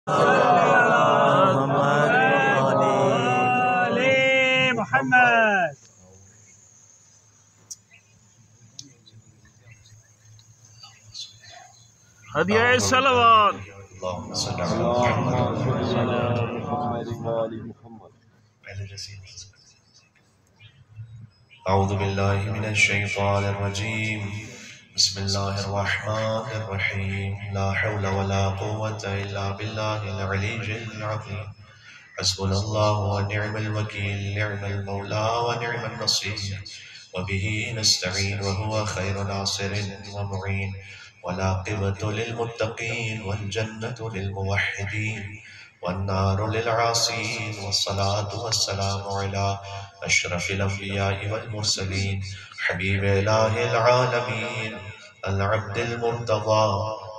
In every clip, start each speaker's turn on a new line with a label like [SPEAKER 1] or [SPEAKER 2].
[SPEAKER 1] محمد
[SPEAKER 2] آل محمد. هدية الصلوات.
[SPEAKER 3] اللهم صل على محمد وآل محمد. أعوذ بالله من الشيطان الرجيم. بسم الله الرحمن الرحيم. لا حول ولا قوة إلا بالله العلي العظيم. حسبنا الله ونعم الوكيل. نعم المولى ونعم النصير. وبه نستعين وهو خير ناصر ومعين. والعاقبة للمتقين والجنة للموحدين والنار للعاصين. والصلاة والسلام على أشرف الأنبياء والمرسلين حبيب إله العالمين العبد المرتضى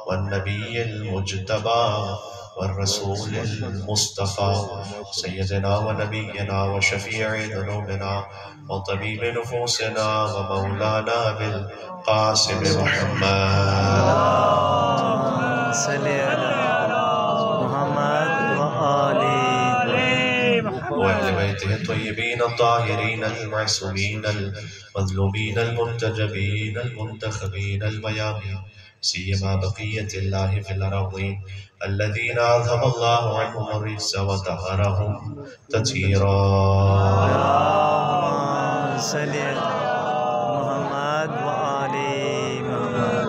[SPEAKER 3] والنبي المجتبى والرسول المصطفى سيدنا ونبينا وشفيع ذنوبنا وطبيب نفوسنا ومولانا بالقاسم محمد.
[SPEAKER 1] صل على محمد وآل
[SPEAKER 3] وأهل بيته الطيبين الطاهرين المعصومين المظلومين المنتجبين المنتخبين الميامين سيما بقية الله في الأرضين الذين أذهب الله عنهم الرجس وطهرهم تطهيرا.
[SPEAKER 1] صل على محمد وآل محمد.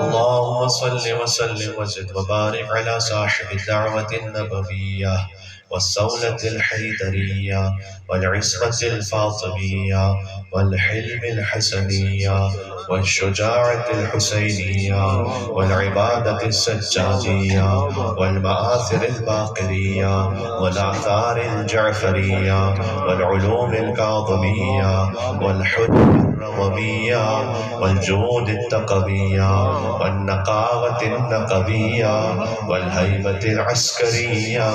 [SPEAKER 3] اللهم صل وسلم وزد وبارك على صاحب الدعوة النبوية والصولة الحيدرية والعصمة الفاطمية والحلم الحسنية والشجاعة الحسينية والعبادة السجادية والمآثر الباقرية والآثار الجعفرية والعلوم الكاظمية والحجة الرضوية والجود التقوية والنقاوة النقبية والهيبة العسكرية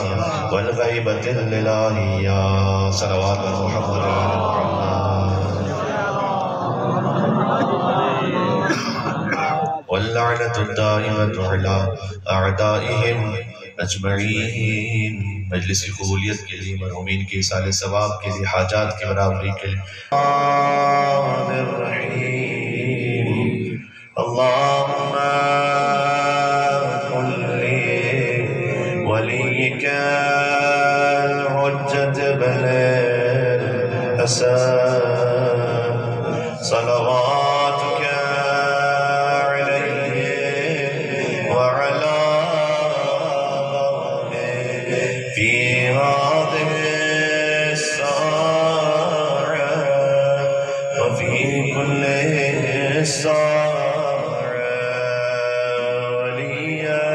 [SPEAKER 3] والغيبة الإلهية. صلوات محمد وآل محمد. واللعنة الدائمة على أعدائهم أجمعين. مجلس قبولیت کے لیے مرحومین کے ایصال ثواب کے لیے حاجات کی برابری کے لیے الرحمن الرحیم. اللهم كن لوليك الحجة بن الحسن صلواتك عليه وعلى في هذه الساعة وفي كل ساعة وليا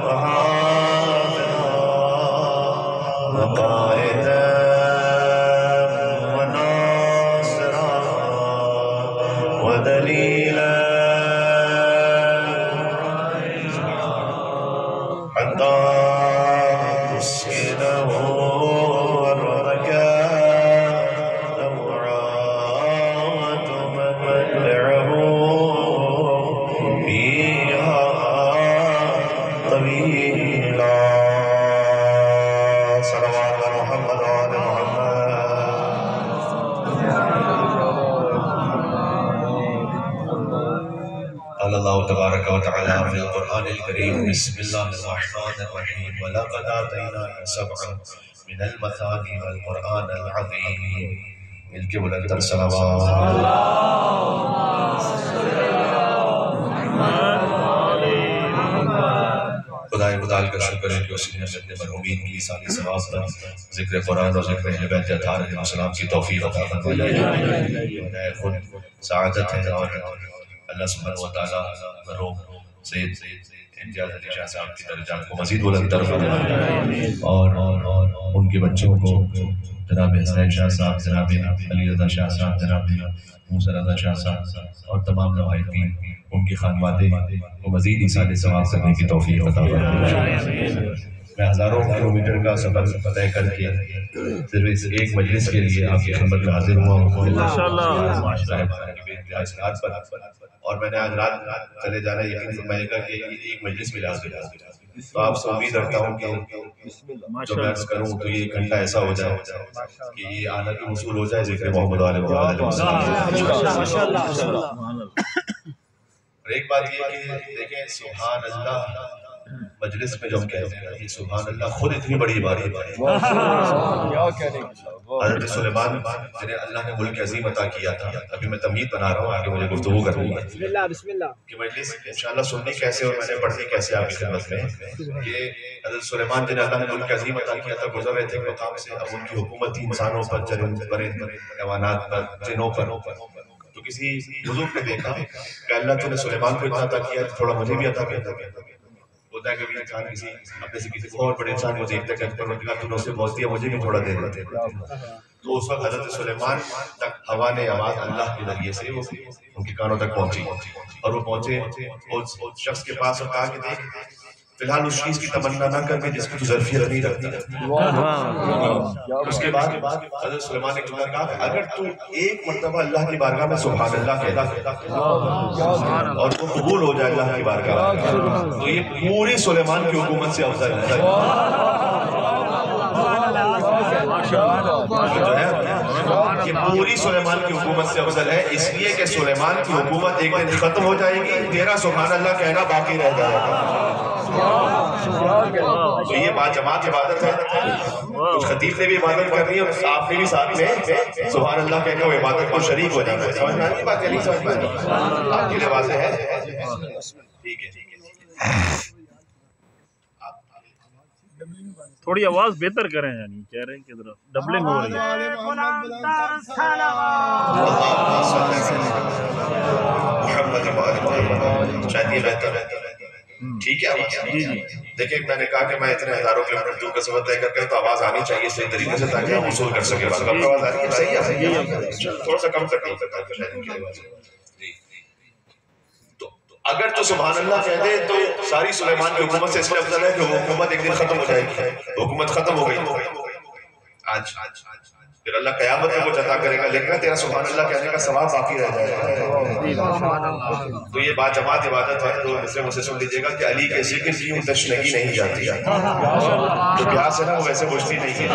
[SPEAKER 3] وحافظا وقائدا وناصرا ودليلا حتى تسكنه أرضك وتمتعه فيها طويلا. صلوات محمد وآل محمد. قال الله تبارك وتعالى في القرآن الكريم بسم الله الرحمن الرحيم ولقد آتيناك سبعا من المثاني والقرآن العظيم. مل کے بلند تر صلوات. خدائے متعال کا شکر ہے کہ اس نے اپنے مرحومین کی ساری ثواب پر ذکر قرآن اور ذکر اہل بیت اطہار علیہ السلام کی توفیق عطا فرمائے. خود سعادت ہے اور اللہ سبحانہ وتعالی مرحوم سید امتیاز علی شاہ صاحب کی درجات کو مزید بلند تر فرمائے اور ان کے بچوں کو جناب حسین شاہ صاحب، جناب علی رضا شاہ صاحب، جناب موسیٰ رضا شاہ صاحب اور تمام لوحائقین ان کی خانوادے کو مزید ایصال ثواب کرنے کی توفیق عطا فرمائے. میں ہزاروں کلومیٹر کا سفر طے کر کے صرف اس ایک مجلس کے لیے آپ کی خدمت میں حاضر ہوا ہوں اور میں نے آج رات چلے جانا یقین فرمائے گا کہ ایک مجلس میں حاضر تو آپ سے امید رکھتا ہوں کہ جو میں عرض کروں تو یہ گھنٹہ ایسا ہو جائے کہ یہ آنا کی وصول ہو جائے ذکر محمد علیہ وسلم. اور ایک بات یہ کہ دیکھیں سبحان اللہ مجلس میں جو ہم کہتے ہیں یہ سبحان اللہ خود اتنی بڑی عبادت ہے. حضرت سلیمان جنہیں اللہ نے ملک عظیم عطا کیا تھا، ابھی میں تمہید بنا رہا ہوں، آگے مجھے گفتگو کرنی ہے کہ مجلس انشاءاللہ سننی کیسے اور میں نے پڑھنی کیسے آپ کی خدمت میں کہ حضرت سلیمان جنہیں اللہ نے ملک عظیم عطا کیا تھا گزر رہے تھے ایک مقام سے. اب ان کی حکومت تھی انسانوں پر، چرند پرند حیوانات پر، جنوں پر. تو کسی بزرگ نے دیکھا کہ اللہ تو نے سلیمان کو اتنا عطا کیا تھوڑا مجھے بھی عطا کیا تھا. ہوتا ہے کبھی انسان کسی اپنے سے کسی بہت بڑے انسان کو دیکھتا ہے کہ تو نے اسے بہت دیا مجھے بھی تھوڑا دے دیتے. تو اس وقت حضرت سلیمان تک ہوا نے آواز اللہ کے ذریعے سے ان کے کانوں تک پہنچی اور وہ پہنچے اس شخص کے پاس اور کہا کہ دیکھ فی الحال اس چیز کی تمنا نہ کر کے جس کی تو ظرفیت نہیں رکھتی. اس کے بعد حضرت سلیمان نے جملہ کہا کہ اگر تو ایک مرتبہ اللہ کی بارگاہ میں سبحان اللہ کہتا اور وہ قبول ہو جائے اللہ کی بارگاہ تو یہ پوری سلیمان کی حکومت سے افضل ہے. یہ پوری سلیمان کی حکومت سے افضل ہے اس لیے کہ سلیمان کی حکومت ایک دن ختم ہو جائے گی، تیرا سبحان اللہ کہنا باقی رہ جائے گا. تو یہ جماعت عبادت ہے. کچھ خطیب نے بھی عبادت کرنی ہے اور آپ نے بھی ساتھ میں سبحان اللہ کہہ کے وہ عبادت کو شریک ہو جائے گا. سمجھ میں آئی بات ہے؟ نہیں سمجھ میں آئی آپ کی لباس ہے. ٹھیک ہے
[SPEAKER 2] تھوڑی آواز بہتر کریں، یعنی کہہ رہے ہیں کہ ذرا ڈبلنگ ہو رہی ہے.
[SPEAKER 3] شاید یہ بہتر ہے. ٹھیک ہے دیکھیں میں نے کہا کہ میں اتنے ہزاروں کلومیٹر دور کا سفر طے کر کے تو آواز آنی چاہیے صحیح طریقے سے تاکہ ہم وصول کر سکیں. آواز آ رہی ہے؟ صحیح ہے تھوڑا سا کم کرنا ہوتا ہے. اگر تو سبحان اللہ کہہ دے تو ساری سلیمان کی حکومت سے اس لیے افضل ہے کہ وہ حکومت ایک دن ختم ہو جائے گی. حکومت ختم ہو گئی آج، پھر اللہ قیامت میں کچھ عطا کرے گا لیکن تیرا سبحان اللہ کہنے کا ثواب باقی رہ جائے گا. تو یہ با جماعت عبادت ہے. تو اس میں مجھ سے سن لیجیے گا کہ علی کے ذکر کی تشنگی نہیں جاتی. جو پیاس ہے نا وہ ویسے بجھتی نہیں ہے.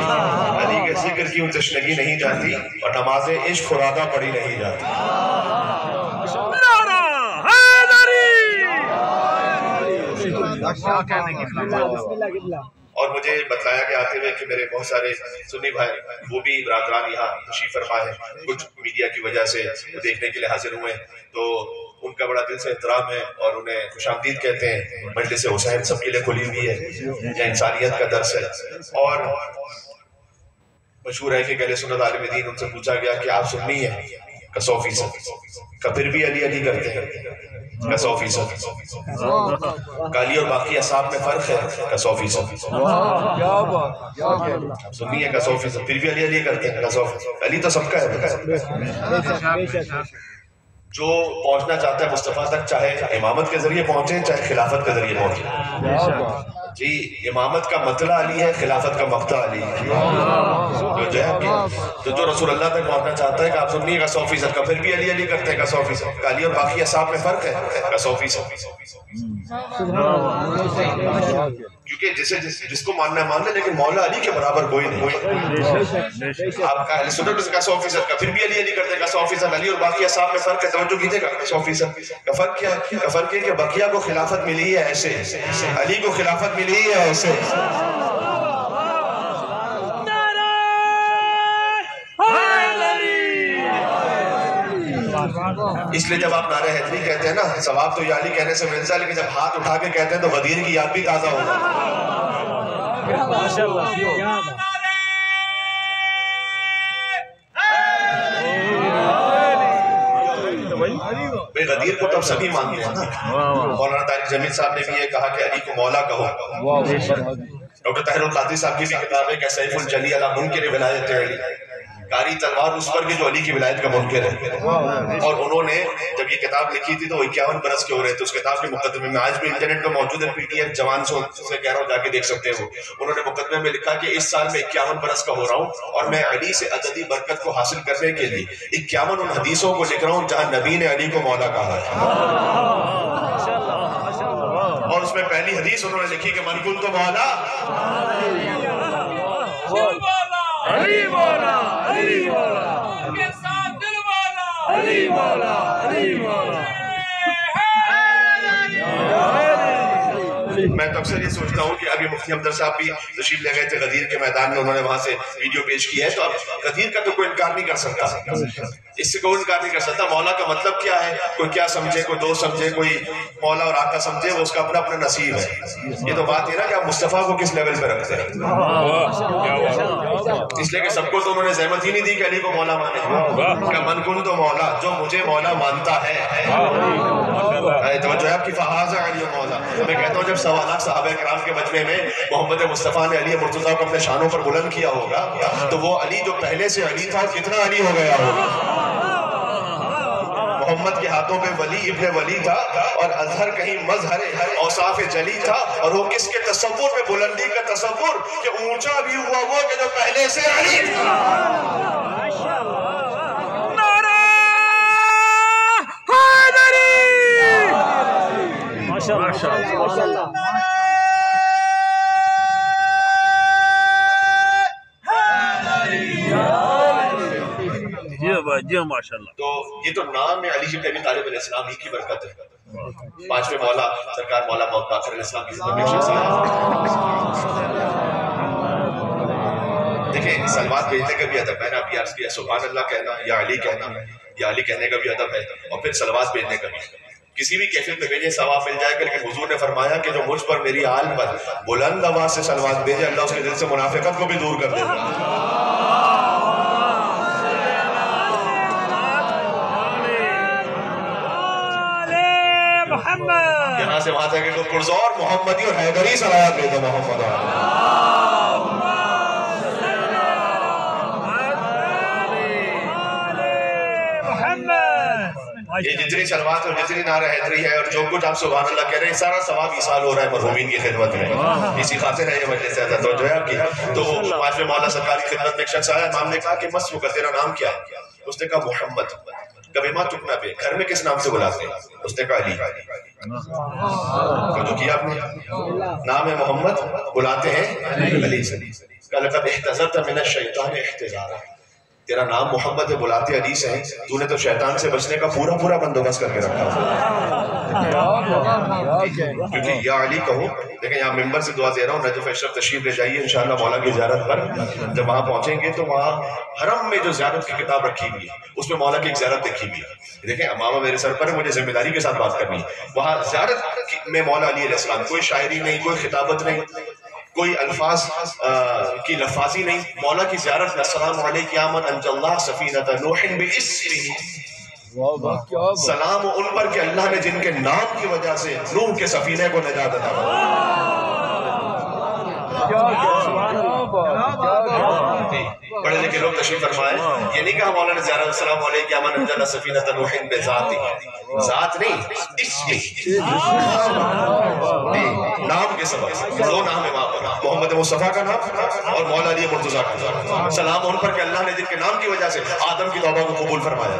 [SPEAKER 3] علی کے ذکر کی تشنگی نہیں جاتی اور نماز عشق فرادہ پڑھی نہیں جاتی. اور مجھے بتلایا گیا آتے ہوئے کہ میرے بہت سارے سنی بھائی وہ بھی برادران یہاں تشریف فرما ہے، کچھ میڈیا کی وجہ سے دیکھنے کے لیے حاضر ہوئے تو ان کا بڑا دل سے احترام ہے اور انہیں خوش آمدید کہتے ہیں. مجلس حسین سب کے لیے کھلی ہوئی ہے، یہ انسانیت کا درس ہے. اور مشہور ہے کہ اہل سنت عالم دین ان سے پوچھا گیا کہ آپ سنی ہیں کا 100%، کا پھر بھی علی علی کرتے ہیں کا 100%، کالی اور باقی اصحاب میں فرق ہے کا 100%، سنی ہے کا 100%، پھر بھی علی علی کرتے ہیں کا 100%. علی تو سب کا ہے. جو پہنچنا چاہتا ہے مصطفیٰ تک چاہے امامت کے ذریعے پہنچے چاہے خلافت کے ذریعے پہنچے. جی امامت کا مطلع علی ہے، خلافت کا مقطع علی ہے. تو جو رسول اللہ تک پہنچنا چاہتا ہے کہ آپ سنیے کا 100% کا پھر بھی علی علی کرتے ہیں کا 100%، علی اور باقی اصحاب میں فرق ہے کا 100%. کیونکہ جس کو ماننا ہے مان لے لیکن مولا علی کے برابر کوئی نہیں. آپ کا اہل سنت کا 100% کا پھر بھی علی علی کرتے ہیں کا 100%، علی اور باقی اصحاب میں فرق ہے. توجہ کیجیے گا 100% کا فرق کیا ہے؟ کا فرق یہ کہ بقیہ کو خلافت ملی ہے ایسے، علی کو خلافت ملی ہے ایسے. اس لیے جب آپ نعرہ حیدری کہتے ہیں نا ثواب تو یا علی کہنے سے ملتا ہے، لیکن جب ہاتھ اٹھا کے کہتے ہیں تو غدیر کی یاد بھی تازہ ہوگا. بے غدیر کو تب سبھی مانتے ہیں. مولانا طارق جمیل صاحب نے بھی یہ کہا کہ علی کو مولا کہو. ڈاکٹر طاہر القادری صاحب کی بھی کتاب ہے کہ سیف الجلی علی منکر ولایت علی، کاری تلوار اس پر بھی جو علی کی ولایت کا منکر ہے. اور انہوں نے جب یہ کتاب لکھی تھی تو 51 برس کے ہو رہے تھے. اس کتاب کے مقدمے میں آج بھی انٹرنیٹ پر موجود ہے PDF جوان سے کہہ رہا ہوں جا کے دیکھ سکتے ہیں. انہوں نے مقدمے میں لکھا کہ اس سال میں 51 برس کا ہو رہا ہوں اور میں علی سے عددی برکت کو حاصل کرنے کے لیے 51 ان حدیثوں کو لکھ رہا ہوں جہاں نبی نے علی کو مولا کہا ہے. اور اس میں پہلی حدیث انہوں نے لکھی کہ من کنت مولا
[SPEAKER 4] علی مولا علی مولا کے ساتھ دل والا علی مولا علی مولا.
[SPEAKER 3] میں تو اکثر یہ سوچتا ہوں کہ ابھی مفتی حمدر صاحب بھی تشریف لے گئے تھے غدیر کے میدان میں، انہوں نے وہاں سے ویڈیو پیش کی ہے، تو اب غدیر کا تو کوئی انکار نہیں کر سکتا، اس سے کوئی انکار نہیں کر سکتا. مولا کا مطلب کیا ہے، کوئی کیا سمجھے، کوئی دوست سمجھے، کوئی مولا اور آقا سمجھے، وہ اس کا اپنا اپنا نصیب ہے. یہ تو بات ہے نا کہ آپ مصطفیٰ کو کس لیول پہ رکھتے ہیں، اس لیے کہ سب کو تو انہوں نے زحمت ہی نہیں دی کہ علی کو مولا مانے. کہ من کنت مولا، جو مجھے مولا مانتا ہے. توجہ ہے آپ کی، فہذا علی مولا. میں کہتا ہوں جب 1.25 لاکھ صحابہ کرام کے مجمع میں محمد مصطفیٰ نے علی مرتضیٰ کو اپنے شانوں پر بلند کیا ہوگا، تو وہ علی جو پہلے سے علی تھا کتنا علی ہو گیا ہوگا. محمد کے ہاتھوں پہ ولی ابن ولی تھا، اور اظہر کہیں مظہر اوصاف جلی تھا، اور وہ کس کے تصور میں بلندی کا تصور کہ اونچا بھی ہوا وہ کہ جو پہلے سے علی تھا.
[SPEAKER 2] جی ماشاءاللہ.
[SPEAKER 3] تو یہ تو نام ہے علی بن ابی طالب علیہ السلام ہی کی برکت ہے. 5ویں مولا سرکار مولا محمد باقر علیہ السلام کی خدمت میں شخص ہے. دیکھیں سلوات بھیجنے کا بھی ادب ہے نا، ابھی عرض کیا سبحان اللہ کہنا یا علی کہنا یا علی کہنے کا بھی ادب ہے، اور پھر سلوات بھیجنے کا بھی. کسی بھی کیفیت میں بھیجے ثواب مل جائے گا، لیکن حضور نے فرمایا کہ جو مجھ پر میری آل پر بلند آواز سے سلوات بھیجے، اللہ اس کے دل سے منافقت کو بھی دور کر دے گا. یہاں سے وہاں تک کہ پرزور محمدی اور حیدری صلوات بھیجو محمد. یہ جتنی سلوات اور جتنی نعرہ حیدری ہے اور جو کچھ آپ سبحان اللہ کہہ رہے ہیں، سارا ثواب ایصال ہو رہا ہے مرحومین کی خدمت میں. اسی خاطر ہے یہ مجلس ہے تو جو ہے آپ کی. تو 5ویں مولا سرکار کی خدمت میں ایک شخص آیا، امام نے کہا کہ مسموک تیرا نام کیا ہے؟ اس نے کہا محمد. کبھی ماں چکنا پہ گھر میں کس نام سے بلاتے ہیں؟ اس نے کہا علی. جو کیا آپ نے نام ہے محمد، بلاتے ہیں علی. قال لقد احتذرت من الشیطان احتذارا. تیرا نام محمد ہے، بلاتے علی سے ہیں، تو نے تو شیطان سے بچنے کا پورا بندوبست کر کے رکھا. کیونکہ یا علی کہو. دیکھیں یہاں ممبر سے دعا دے رہا ہوں، نجف اشرف تشریف لے جائیے انشاءاللہ مولا کی زیارت پر. جب وہاں پہنچیں گے تو وہاں حرم میں جو زیارت کی کتاب رکھی ہوئی ہے اس میں مولا کی ایک زیارت لکھی ہوئی ہے. دیکھیں امامہ میرے سر پر ہے، مجھے ذمہ داری کے ساتھ بات کرنی ہے. وہاں زیارت میں مولا علی علیہ السلام، کوئی شاعری نہیں، کوئی خطابت نہیں، کوئی الفاظ کی لفاظی نہیں. مولا کی زیارت میں السلام علیک یا من انجى الله سفینۃ نوح باسمہ. سلام ان پر کہ اللہ نے جن کے نام کی وجہ سے نوح کے سفینے کو نجات عطا پڑھے لکھے لوگ تشریف فرمائے. یہ نہیں کہا مولا نے زیارت السلام علیکم یا من انجى الله سفینۃ نوح بذات، ذات نہیں اسم، نام کے سبب. دو نام ہے وہاں پر، محمد مصطفیٰ کا نام اور مولا علی مرتضیٰ کا. سلام ان پر کہ اللہ نے جن کے نام کی وجہ سے آدم کی توبہ کو قبول فرمایا.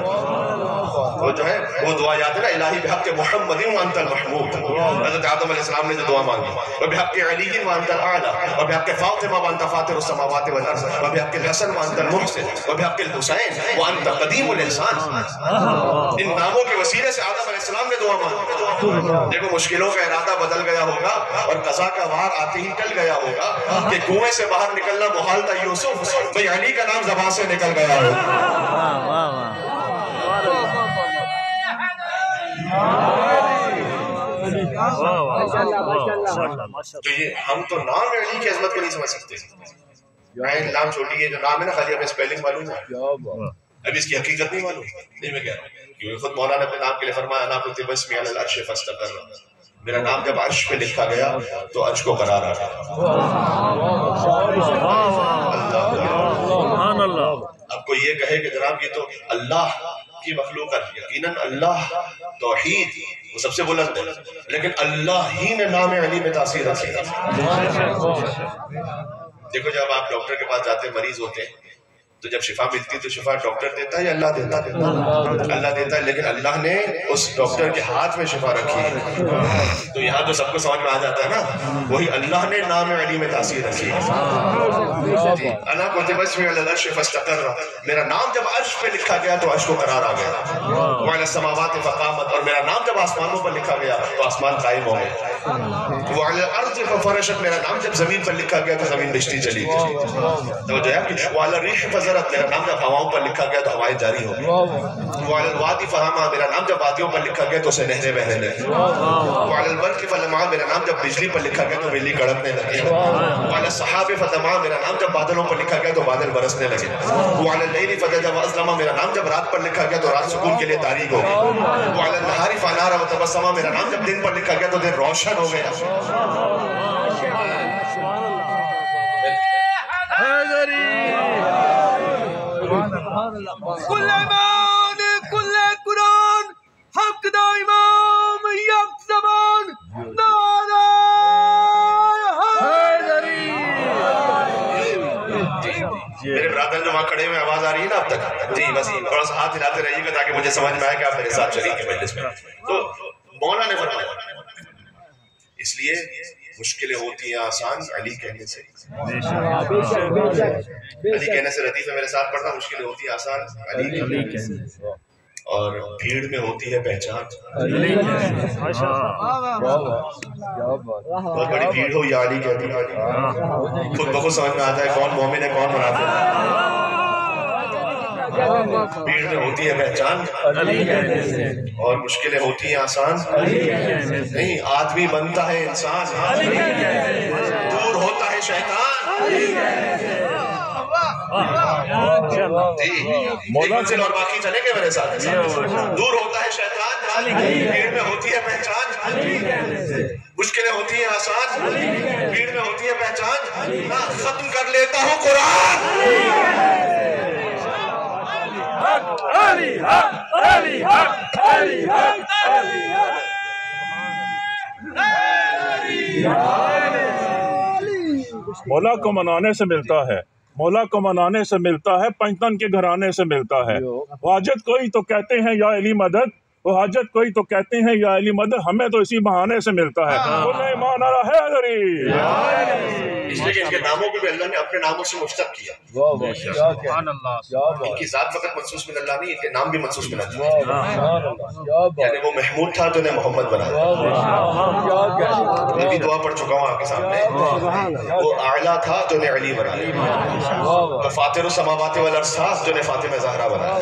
[SPEAKER 3] وہ جو ہے وہ دعا یاد ہے نا، الہی بحق محمد وانت المحمود. حضرت آدم علیہ السلام نے جو دعا مانگی، وبحق علی وانت الاعلی، وبحق فاطمہ وانت فاطر السماوات والارض، وبحق الحسن وانت المحسن، وبحق الحسین وانت قدیم الاحسان. ان ناموں کے وسیلے سے آدم علیہ السلام نے دعا مانگی. دیکھو مشکلوں کا ارادہ بدل گیا ہوگا اور قضا کا وار آتے ہی ٹل گیا ہوگا کہ کنویں سے باہر نکلنا محال تھا یوسف، بھئی علی کا نام زبان سے نکل گیا ہوگا. تو یہ ہم تو نام علی کی عظمت کو نہیں سمجھ سکتے. نام چھوٹی ہے جو نام ہے نا، خالی ہمیں اسپیلنگ معلوم ہے، ابھی اس کی حقیقت نہیں معلوم. نہیں میں کہہ رہا ہوں کیونکہ خود مولانا نے اپنے نام کے لیے فرمایا انا کتب اسمی علی العرش فاستقر. میرا نام جب عرش پہ لکھا گیا تو عرش کو قرار آ گیا. اب کوئی یہ کہے کہ جناب یہ تو اللہ کی مخلوق ہے، یقیناً اللہ توحید وہ سب سے بلند ہے، لیکن اللہ ہی نے نام علی میں تاثیر رکھی ہے. دیکھو جب آپ ڈاکٹر کے پاس جاتے ہیں، مریض ہوتے ہیں تو جب شفا ملتی تو شفا ڈاکٹر دیتا ہے یا اللہ دیتا ہے؟ اللہ دیتا ہے، لیکن اللہ نے اس ڈاکٹر کے ہاتھ میں شفا رکھی ہے. تو یہاں تو سب کو سمجھ میں آ جاتا ہے نا، وہی اللہ نے نام علی میں تاثیر رکھی ہے. انا كنت بسمع على العرش فاستقر، میرا نام جب عرش پہ لکھا گیا تو عرش کو قرار آ گیا. وعلى السماوات فقامت، اور میرا نام جب آسمانوں پر لکھا گیا تو آسمان قائم ہو گئے. وعلى الارض ففرشت، میرا نام جب زمین پر لکھا گیا تو زمین بچتی چلی گئی. توجہ ہے کہ وعلى الريح فزرت، میرا نام جب ہواؤں پر لکھا گیا تو ہوائیں جاری ہو گئی. وعلى الوادي فهما، میرا نام جب وادیوں پر لکھا گیا تو اسے نہریں بہنے لگی. وعلى البرق فلمع، میرا نام جب بجلی پر لکھا گیا تو بجلی کڑکنے لگی. وعلى السحاب فدمع، میرا نام جب بادلوں پر لکھا گیا تو بادل برسنے لگے. وعلى الليل فدجى واظلم، میرا نام جب رات پر لکھا گیا تو رات سکون کے لیے تاریک ہو گئی. وعلى النهار فانار وتبسم، میرا نام جب دن پر لکھا گیا تو دن روشن ہو گیا.
[SPEAKER 4] کل ایمان کل قرآن حق دا امام یک زمان نعرہ حیدری.
[SPEAKER 3] میرے برادر جو وہاں کھڑے ہوئے آواز آ رہی ہے نا اب تک؟ جی بس تھوڑا سا ہاتھ ہلاتے رہیے گا تاکہ مجھے سمجھ میں آئے کہ آپ میرے ساتھ شریک ہیں مجلس میں. تو مولا نے فرمایا اس لیے مشکلیں ہوتی ہیں آسان علی کہنے سے. علی کہنے سے لطیفہ میرے ساتھ پڑھنا، مشکلیں ہوتی ہیں آسان علی کہنے سے. اور بھیڑ میں ہوتی ہے پہچان. بہت بڑی بھیڑ ہو یا علی کہتی ہے، خود بخود سمجھ میں آتا ہے کون مومن ہے کون منافق ہے. بھیڑ میں ہوتی ہے پہچان اور مشکلیں ہوتی ہیں آسان نہیں. آدمی بنتا ہے انسان، دور ہوتا ہے شیطان. منزل اور باقی چلیں گے میرے ساتھ. دور ہوتا ہے شیطان، بھیڑ میں ہوتی ہے پہچان. مشکلیں ہوتی ہیں آسان، بھیڑ میں ہوتی ہے پہچان. ختم کر لیتا ہوں قرآن.
[SPEAKER 4] علی حق علی حق علی حق علی حق.
[SPEAKER 2] مولا کو منانے سے ملتا ہے، مولا کو منانے سے ملتا ہے، پنجتن کے گھرانے سے ملتا ہے. حاجت کوئی تو کہتے ہیں یا علی مدد، وہ حاجت کوئی تو کہتے ہیں یا علی مدد، ہمیں تو اسی بہانے سے ملتا ہے. کل ایمان علی حیدری.
[SPEAKER 3] اس لیے کہ ان کے ناموں کو بھی اللہ نے اپنے ناموں سے مشتق کیا. ان کی ذات فقط منصوص من اللہ نہیں، ان کے نام بھی منصوص من اللہ. یعنی وہ محمود تھا تو انہیں محمد بنایا. میں بھی دعا پڑھ چکا ہوں آپ کے سامنے. وہ اعلیٰ تھا تو انہیں علی بنایا. وہ فاطر السماوات والارض تھا تو انہیں فاطمہ زہرا بنایا.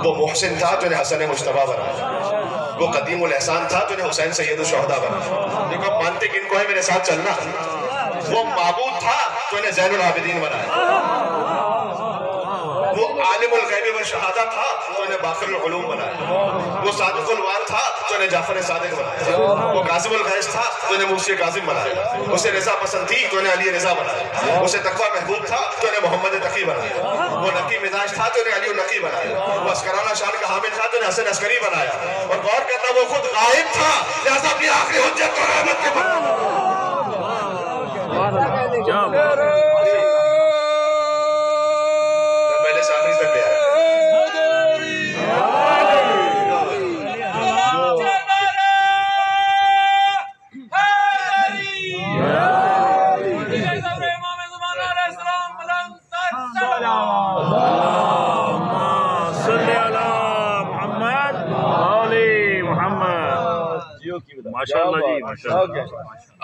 [SPEAKER 3] وہ محسن تھا تو انہیں حسن مجتبیٰ بنایا. وہ قدیم الاحسان تھا تو انہیں حسین سید الشہداء بنایا. دیکھو آپ مانتے کن کو ہے میرے ساتھ چلنا. وہ معبود تھا تو انہیں زین العابدین بنایا. وہ عالم الغیب و شہادہ تھا تو انہیں باقر العلوم بنایا. وہ صادق الوار تھا تو انہیں جعفر صادق بنایا. وہ کاظم الغیظ تھا تو انہیں موسی کاظم بنایا. اسے رضا پسند تھی تو انہیں علی رضا بنایا. اسے تقوی محبوب تھا تو انہیں محمد تقی بنایا. وہ نقی مزاج تھا تو انہیں علی النقی بنایا. وہ عسکرانہ شان کا حامل تھا تو انہیں حسن عسکری بنایا. اور غور کرنا وہ خود غائب تھا لہذا اپنی آخری حجت کو رحمت کے پہلے سے آخری تک لے آیا.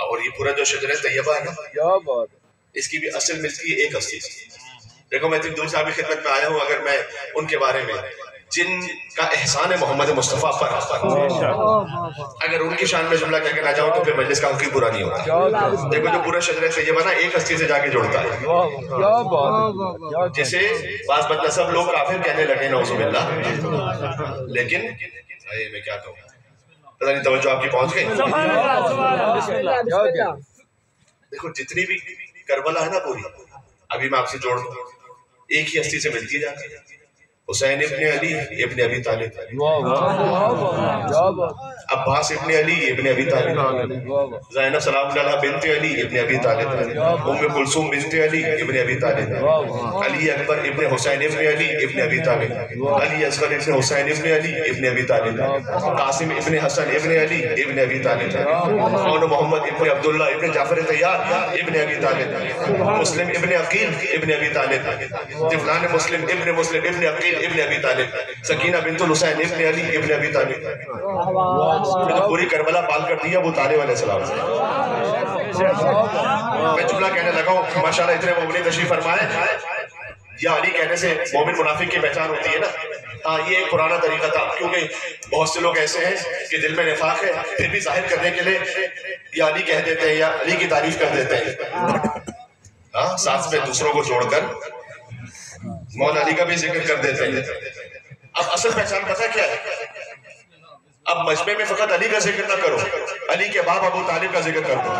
[SPEAKER 3] اور یہ پورا جو شجرہ طیبہ ہے نا، اس کی بھی اصل ملتی ہے ایک ہستی سے. دیکھو میں اتنی دور سے آپ کی خدمت میں آیا ہوں، اگر میں ان کے بارے میں جن کا احسان ہے محمد مصطفیٰ پر اگر ان کی شان میں جملہ کہہ کے نہ جاؤں تو پھر مجلس کا حقیق پورا نہیں ہوتا. دیکھو جو پورا شجرہ طیبہ نا ایک ہستی سے جا کے جڑتا ہے، جسے بعض بدنسب لوگ کافر کہنے لگے نعوذ باللہ. لیکن میں کیا کہوں، پتہ نہیں توجہ آپ کی پہنچ گئی. دیکھو جتنی بھی کربلا ہے نا پوری، ابھی میں آپ سے جوڑ دوں، ایک ہی ہستی سے ملتی جاتی ہے. حسین ابن علی ابن ابی طالب، عباس ابن علی ابن ابی طالب، زینب سلام اللہ علیہ بنت علی ابن ابی طالب، ام کلثوم بنت علی ابن ابی طالب، علی اکبر ابن حسین ابن علی ابن ابی طالب، علی اصغر ابن حسین ابن علی ابن ابی طالب، قاسم ابن حسن ابن علی ابن ابی طالب، اور محمد ابن عبداللہ ابن جعفر طیار ابن ابی طالب، مسلم ابن عقیل ابن ابی طالب، طفلان مسلم ابن عقیل ابن ابی طالب، سکینہ بنت الحسین ابن علی ابن ابی طالب، پوری کربلا پال کر دیا ابو طالب علیہ السلام سے۔ میں جملہ کہنے لگا ہوں، ماشاءاللہ اتنے مومنین تشریف فرمائے، یا علی کہنے سے مومن منافق کی پہچان ہوتی ہے نا۔ ہاں یہ ایک پرانا طریقہ تھا، کیونکہ بہت سے لوگ ایسے ہیں کہ دل میں نفاق ہے، پھر بھی ظاہر کرنے کے لیے یا علی کہہ دیتے ہیں یا علی کی تعریف کر دیتے ہیں، ہاں ساتھ میں دوسروں کو جوڑ کر مولا علی کا بھی ذکر کر دیتے ہیں۔ اب اصل پہچان پتہ کیا ہے؟ اب مجمع میں فقط علی کا ذکر نہ کرو، علی کے باپ ابو طالب کا ذکر کر دو۔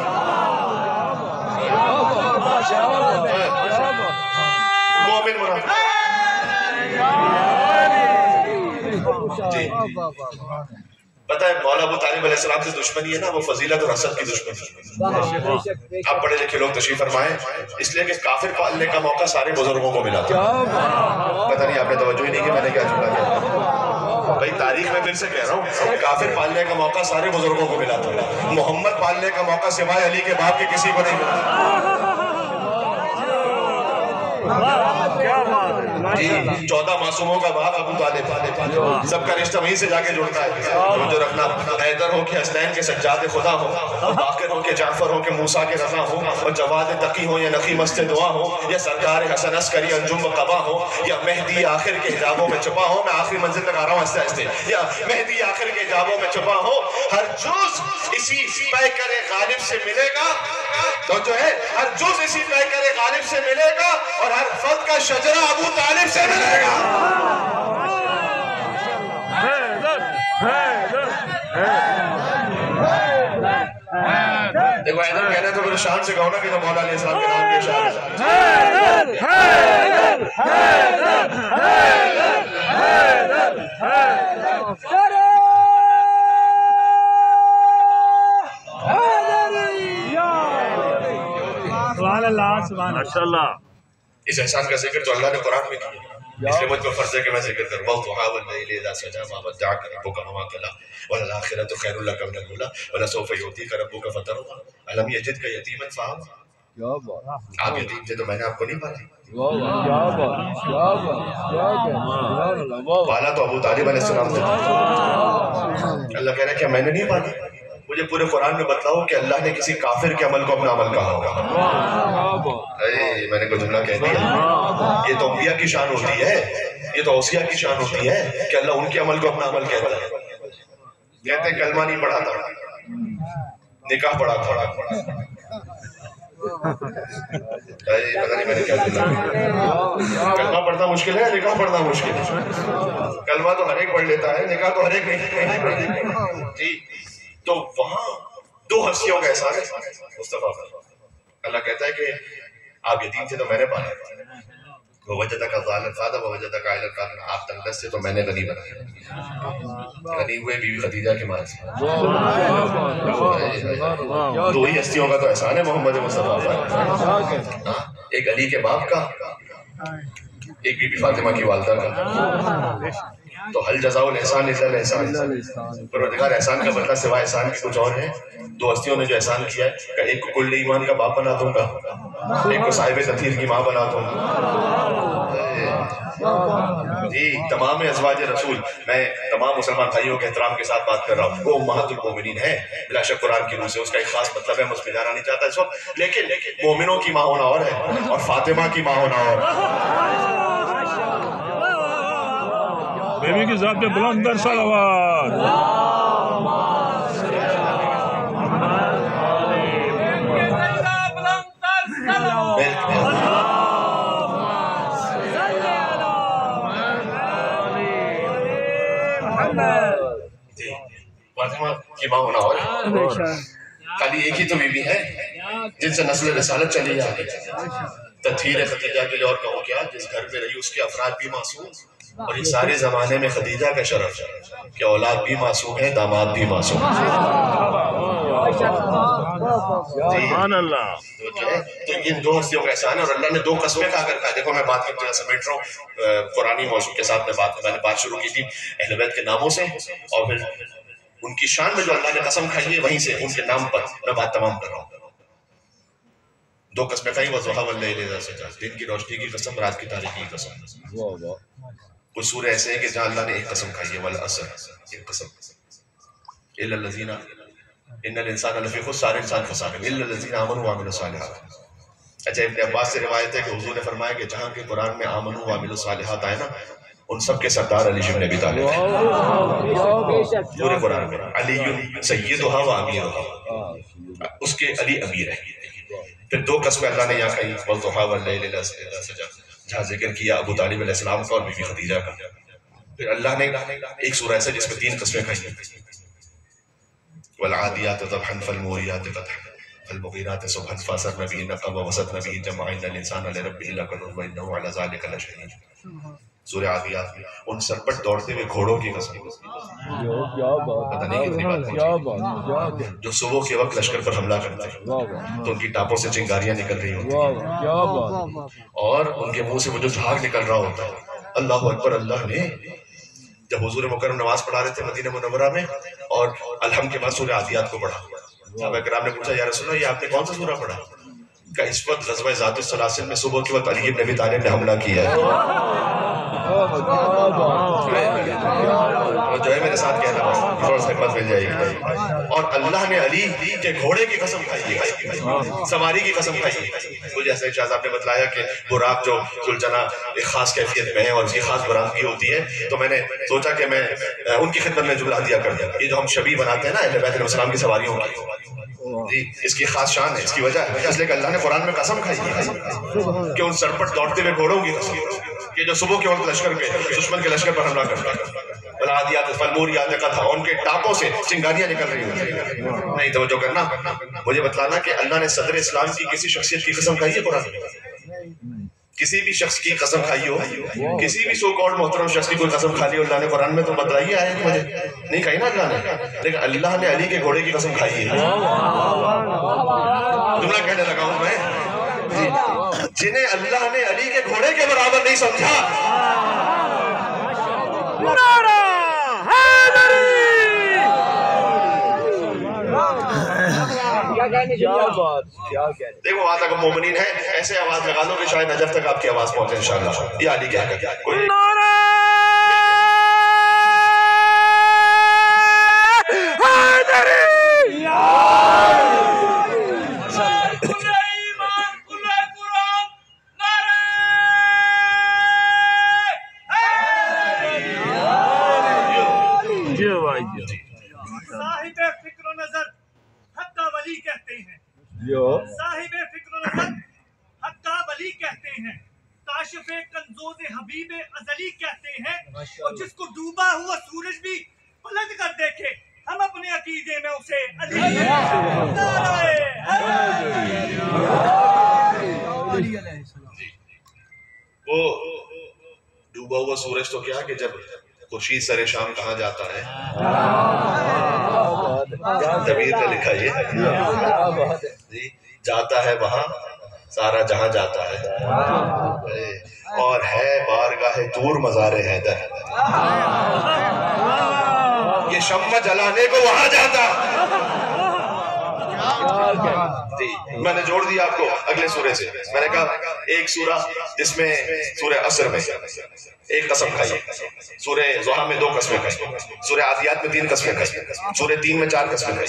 [SPEAKER 3] مومن منافق جی پتہ ہے مولا ابو طالب علیہ السلام سے دشمنی ہے نا، وہ فضیلت اور حسد کی دشمنی۔ آپ پڑھے لکھے لوگ تشریف فرمائیں، اس لیے کہ کافر پالنے کا موقع سارے بزرگوں کو ملا تھا۔ پتہ نہیں آپ نے توجہ ہی نہیں کی میں نے کیا جملہ کیا، بھائی تاریخ میں پھر سے کہہ رہا ہوں، کافر پالنے کا موقع سارے بزرگوں کو ملا تھا، محمد پالنے کا موقع سوائے علی کے باپ کے کسی کو نہیں ملا۔ جی 14 معصوموں کا باپ ابو طالب، سب کا رشتہ وہیں سے جا کے جڑتا ہے۔ جو رکھنا حیدر ہو کہ حسنین کے سجاد خدا ہو، باقر ہو کہ جعفر ہو کہ موسیٰ کے رضا ہو، اور جواد تقی ہو یا نقی مست دعا ہو، یا سرکار حسن عسکری انجم و قبا ہو، یا مہدی آخر کے حجابوں میں چھپا ہو۔ میں آخری منزل تک آ رہا ہوں آہستہ آہستہ۔ یا مہدی آخر کے حجابوں میں چھپا ہو، ہر جز اسی پیکر غالب سے ملے گا، تو جو ہے ہر جز اسی پیکر غالب سے ملے گا، اور ہر فرد کا شجرہ ابو طالب سے ملے گا۔ دیکھو حیدر کہنا تو میرے شان سے کہو نا کہ تو مولا علیہ السلام کے نام کے شان
[SPEAKER 1] سبحان اللہ سبحان اللہ۔
[SPEAKER 3] اس احسان کا ذکر تو اللہ نے قرآن میں کیا، اس لیے مجھ کو فرض ہے کہ میں ذکر کروں۔ وَالضُّحَىٰ وَاللَّيْلِ إِذَا سَجَىٰ مَا وَدَّعَكَ رَبُّكَ وَمَا قَلَىٰ وَلَلْآخِرَةُ خَيْرٌ لَكَ مِنَ الْأُولَىٰ وَلَسَوْفَ يُعْطِيكَ رَبُّكَ فَتَرْضَىٰ أَلَمْ يَجِدْكَ يَتِيمًا فَآوَىٰ۔ آپ یتیم تھے تو میں نے آپ کو نہیں پالا، پالا تو ابو طالب علیہ السلام سے۔ اللہ کہہ رہا ہے کہ میں نے نہیں پالا۔ مجھے پورے قرآن میں بتلاؤ کہ اللہ نے کسی کافر کے عمل کو اپنا عمل کہا ہوگا۔ میں نے کوئی جملہ کہہ دیا۔ یہ تو انبیاء کی شان ہوتی ہے، یہ تو اوصیاء کی شان ہوتی ہے کہ اللہ ان کے عمل کو اپنا عمل کہتا ہے۔ کہتے ہیں کلمہ نہیں پڑھا تھا، نکاح پڑھا تھا۔ پتہ نہیں میں نے کیا جملہ، کلمہ پڑھنا مشکل ہے، نکاح پڑھنا مشکل ہے۔ کلمہ تو ہر ایک پڑھ لیتا ہے، نکاح تو ہر ایک نہیں پڑھتا۔ جی تو وہاں دو ہستیوں کا احسان ہے مصطفیٰ۔ اللہ کہتا ہے کہ آپ یتیم تھے تو میں نے پالا، وَوَجَدَكَ ضَالًا فَهَدَىٰ وَوَجَدَكَ عَائِلًا فَأَغْنَىٰ۔ آپ تنگدست تھے تو میں نے غنی بنایا، غنی ہوئے بیوی خدیجہ کے مال سے۔ دو ہی ہستیوں کا تو احسان ہے محمد مصطفیٰ پر، ایک علی کے باپ کا، ایک بی بی فاطمہ کی والدہ کا۔ تو حل جزاء الاحسان الا الاحسان، پروردگار احسان کا بدلہ سوائے احسان کی کچھ اور ہے۔ دو ہستیوں نے جو احسان کیا ہے کہ ایک کو کل ایمان کا باپ بنا دوں گا، ایک کو صاحب تطہیر کی ماں بنا دوں گا۔ جی تمام ازواج رسول، میں تمام مسلمان بھائیوں کے احترام کے ساتھ بات کر رہا ہوں، وہ امہات المومنین ہیں بلا شک قرآن کی روح سے، اس کا ایک خاص مطلب ہے، میں اس پہ جانا نہیں چاہتا اس وقت، لیکن مومنوں کی ماں ہونا اور ہے اور فاطمہ کی ماں ہونا اور ہے۔
[SPEAKER 2] بیوی کی ذات پہ بلند در صلوات۔
[SPEAKER 3] فاطمہ کی ماں ہونا اور خالی ایک ہی تو بیوی ہے جن سے نسل رسالت چلی جاتی ہے۔ تطہیر خدیجہ کے لیے اور کہوں کیا، جس گھر پہ رہی اس کے افراد بھی معصوم، اور اس سارے زمانے میں خدیجہ کا شرف کہ اولاد بھی معصوم ہے، داماد بھی معصوم ہے۔
[SPEAKER 1] سبحان اللہ۔
[SPEAKER 3] تو ان دو ہستیوں کا احسان ہے، اور اللہ نے دو قسمیں کھا کر کہا۔ دیکھو میں بات کرتے ہیں سمیٹ رہا ہوں قرآنی موضوع کے ساتھ، میں نے بات شروع کی تھی اہل بیت کے ناموں سے، اور پھر ان کی شان میں جو اللہ نے قسم کھائی ہے وہیں سے ان کے نام پر میں بات تمام کر رہا ہوں۔ دو قسمیں کھائی، وضحیٰ واللیل اذا سجا، دن کی روشنی کی قسم، رات کی تاریکی کی قسم۔ کچھ سورے ایسے ہیں کہ جہاں اللہ نے ایک قسم کھائی ہے، والعصر، ایک قسم، الا الذین ان الانسان لفی خسر، سارے انسان خسارے میں، الا الذین آمنوا وعملوا الصالحات۔ اچھا ابن عباس سے روایت ہے کہ حضور نے فرمایا کہ جہاں کے قرآن میں آمنوا وعملوا الصالحات آئے نا، ان سب کے سردار علی بن ابی طالب ہیں۔ پورے قرآن میں علی سیدھا و امیرھا، اس کے علی امیر ہے۔ پھر دو قسمیں اللہ نے یہاں کہی، والضحیٰ واللیل اذا سجا، جہاں ذکر کیا ابو طالب علیہ السلام کا اور بی بی خدیجہ کا۔ پھر اللہ نے ایک سورہ ایسا جس میں تین قسمیں کھائی ہیں، والعادیات ضبحا فالموریات قدحا فالمغیرات صبحا فاثرن به نقعا ووسطن به جمعا ان الانسان لربه لکنود وانه على ذلك لشہید۔ سورہ عادیات میں ان سرپٹ دوڑتے ہوئے گھوڑوں کی قسم، پتہ نہیں کتنی بات ہے، جو صبح کے وقت لشکر پر حملہ کرتے ہیں تو ان کی ٹاپوں سے چنگاریاں نکل رہی ہوتی ہیں، اور ان کے منہ سے وہ جو جھاگ نکل رہا ہوتا ہے۔ اللہ اکبر۔ اللہ نے جب حضور مکرم نماز پڑھا رہے تھے مدینہ منورہ میں، اور الحمد کے بعد سورہ عادیات کو پڑھا، صحابہ کرام نے پوچھا یا رسول اللہ یہ آپ نے کون سا سورہ پڑھا؟ کہ اس وقت غزوہ ذات السلاسل میں صبح کے وقت علی بن ابی طالب نے حملہ کیا ہے۔ جو ہے میرے ساتھ کہنا تھوڑا سا حکمت مل جائے گی۔ اور اللہ نے علی کے گھوڑے کی قسم کھائی ہے، سواری کی قسم کھائی ہے۔ تو جیسے شاہ صاحب نے بتلایا کہ براق جو ذوالجناح ایک خاص کیفیت میں ہے اور اس کی خاص برآمدگی ہوتی ہے، تو میں نے سوچا کہ میں ان کی خدمت میں جملہ دیا کر دیا۔ یہ جو ہم شبیہ بناتے ہیں نا اہل بیت علیہ السلام کی سواریوں کی، جی اس کی خاص شان ہے، اس کی وجہ ہے اس لیے کہ اللہ نے قرآن میں قسم کھائی ہے کہ ان سرپٹ دوڑتے ہوئے گھوڑوں کی قسم کہ جو صبح کے وقت لشکر کے دشمن کے لشکر پر حملہ کرتا ہے، والعادیات فالموریات قدحا، ان کے ٹاپوں سے چنگاریاں نکل رہی ہوتی ہیں۔ نہیں توجہ کرنا، مجھے بتلانا کہ اللہ نے صدر اسلام کی کسی شخصیت کی قسم کھائی ہے قرآن میں؟ کسی بھی شخص کی قسم کھائی ہو، کسی بھی سو کالڈ محترم شخص کی کوئی قسم کھا لی اللہ نے قرآن میں تو بتلائیے آئے مجھے، نہیں کہی نا اللہ نے، لیکن اللہ نے علی کے گھوڑے کی قسم کھائی ہے۔ جملہ کہنے لگا ہوں میں، جنہیں اللہ نے علی کے گھوڑے کے برابر نہیں سمجھا، دیکھو وہاں تک مومنین ہے، ایسے آواز لگا لو کہ شاید نجف تک آپ کی آواز پہنچے انشاءاللہ۔ یہ علی کہہ کر کوئی
[SPEAKER 5] صاحب فکر و نظر حقہ ولی کہتے ہیں، صاحب فکر و نظر حقہ ولی کہتے ہیں، کاشف کنزوز حبیب ازلی کہتے ہیں، اور جس کو ڈوبا ہوا سورج بھی پلٹ کر دیکھے ہم اپنے عقیدے میں اسے علی
[SPEAKER 3] وہ ڈوبا ہوا سورج تو کیا کہ جب خورشید سر شام کہاں جاتا ہے، دبیر نے لکھا یہ جاتا ہے وہاں سارا جہاں جاتا ہے، اور ہے بارگاہ دور مزار حیدر، یہ شمع جلانے کو وہاں جاتا۔ میں نے جوڑ دیا آپ کو اگلے سورے سے، میں نے کہا ایک سورہ جس میں سورہ عصر میں ایک قسم کھائی، سورہ ضحیٰ میں دو قسمیں کھائی، سورہ عادیات میں تین قسمیں کھائی، سورہ تین میں چار قسمیں کھائی،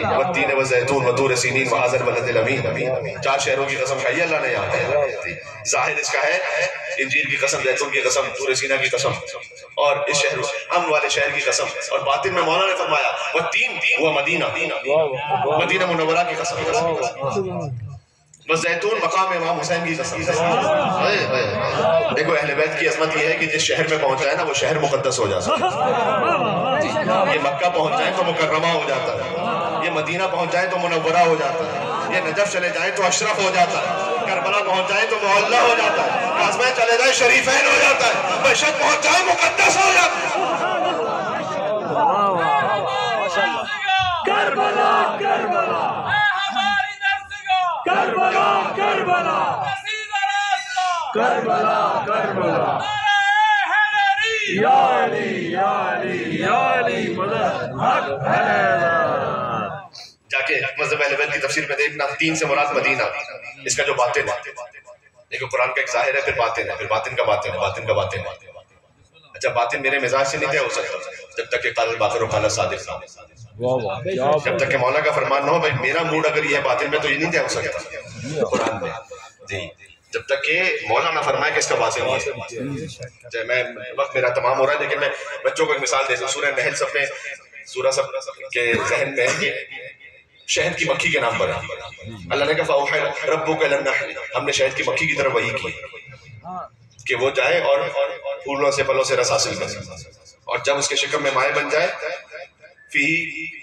[SPEAKER 3] والتین والزیتون وطور سینین وہذا البلد الامین، چار شہروں کی قسم کھائی اللہ نے یہاں۔ ظاہر اس کا ہے انجیل کی قسم، زیتون کی قسم، طور سینا کی قسم، اور اس شہر امن والے شہر کی قسم، اور باطن میں مولا نے فرمایا والتین وہ مدینہ، مدینہ منورہ کی قسم، بس زیتون مقام امام حسین کی قسم۔ دیکھو اہل بیت کی عظمت یہ ہے کہ جس شہر میں پہنچ جائے نا وہ شہر مقدس ہو جاتا ہے، یہ مکہ پہنچ جائے تو مکرمہ ہو جاتا ہے، یہ مدینہ پہنچ جائے تو منورہ ہو جاتا ہے، یہ نجف چلے جائے تو اشرف ہو جاتا ہے۔ کربلا پہنچ جائے تو محلہ ہو جاتا ہے، قاسمین چلے جائے شریفین ہو جاتا ہے، مشہد پہنچ جائے مقدس ہو جاتا ہے۔
[SPEAKER 4] کربلا کربلا اے ہماری درسگاہ، کربلا کربلا رسیدہ راستہ، کربلا کربلا نعرہ حیدری، یا علی یا علی یا علی مدد حق حیدر۔
[SPEAKER 3] جا کے مذہب اہل بیت کی تفسیر میں دیکھنا، دین سے مراد مدینہ، اس کا جو باطن ہے، دیکھو قرآن کا ایک ظاہر ہے، پھر باطن ہے، پھر باطن کا باطن ہے، باطن کا باطن ہے۔ اچھا باطن میرے مزاج سے نہیں طے ہو سکتا جب تک کہ قال الباقر و قال الصادق نہ ہو، جب تک کہ مولا کا فرمان نہ ہو بھائی میرا موڈ اگر یہ ہے باطن میں تو یہ نہیں طے ہو سکتا قرآن میں، جی جب تک کہ مولا نہ فرمائے کہ اس کا باطن ہے۔ میں وقت میرا تمام ہو رہا ہے لیکن میں بچوں کو ایک مثال دیتا ہوں، سورہ نحل سب نے سورہ سب کے ذہن میں ہے کہ شہد کی مکھی کے نام پر ہے۔ اللہ نے کہا فَأَوْحَىٰ رَبُّكَ إِلَى النَّحْلِ، ہم نے شہد کی مکھی کی طرف وحی کی کہ وہ جائے اور پھولوں سے پھلوں سے رس حاصل کرے، اور جب اس کے شکم میں مائع بن جائے فی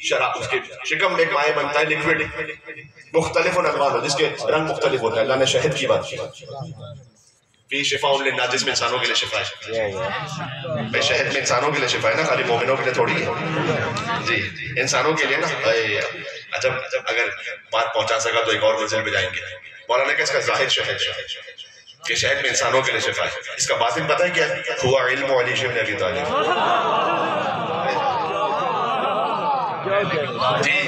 [SPEAKER 3] شراب، اس کے شکم میں ایک مائع بنتا ہے لیکوڈ مختلف الوان، جس کے رنگ مختلف ہوتا ہے۔ اللہ نے شہد کی بات کی، فی شفاء للناس، جس میں انسانوں کے لیے شفا ہے۔ بھائی شہد میں انسانوں کے لیے شفا ہے نا، خالی مومنوں کے لیے تھوڑی ہے، جی انسانوں کے لیے نا۔ جب اگر بات پہنچا سکا تو ایک اور منزل پہ جائیں گے۔ مولانا کہ اس کا ظاہر شہد کہ شہد میں انسانوں کے لیے شفا ہے، اس کا باطن پتہ ہے کیا ہے؟ ہوا علم علی بن ابی طالب، جی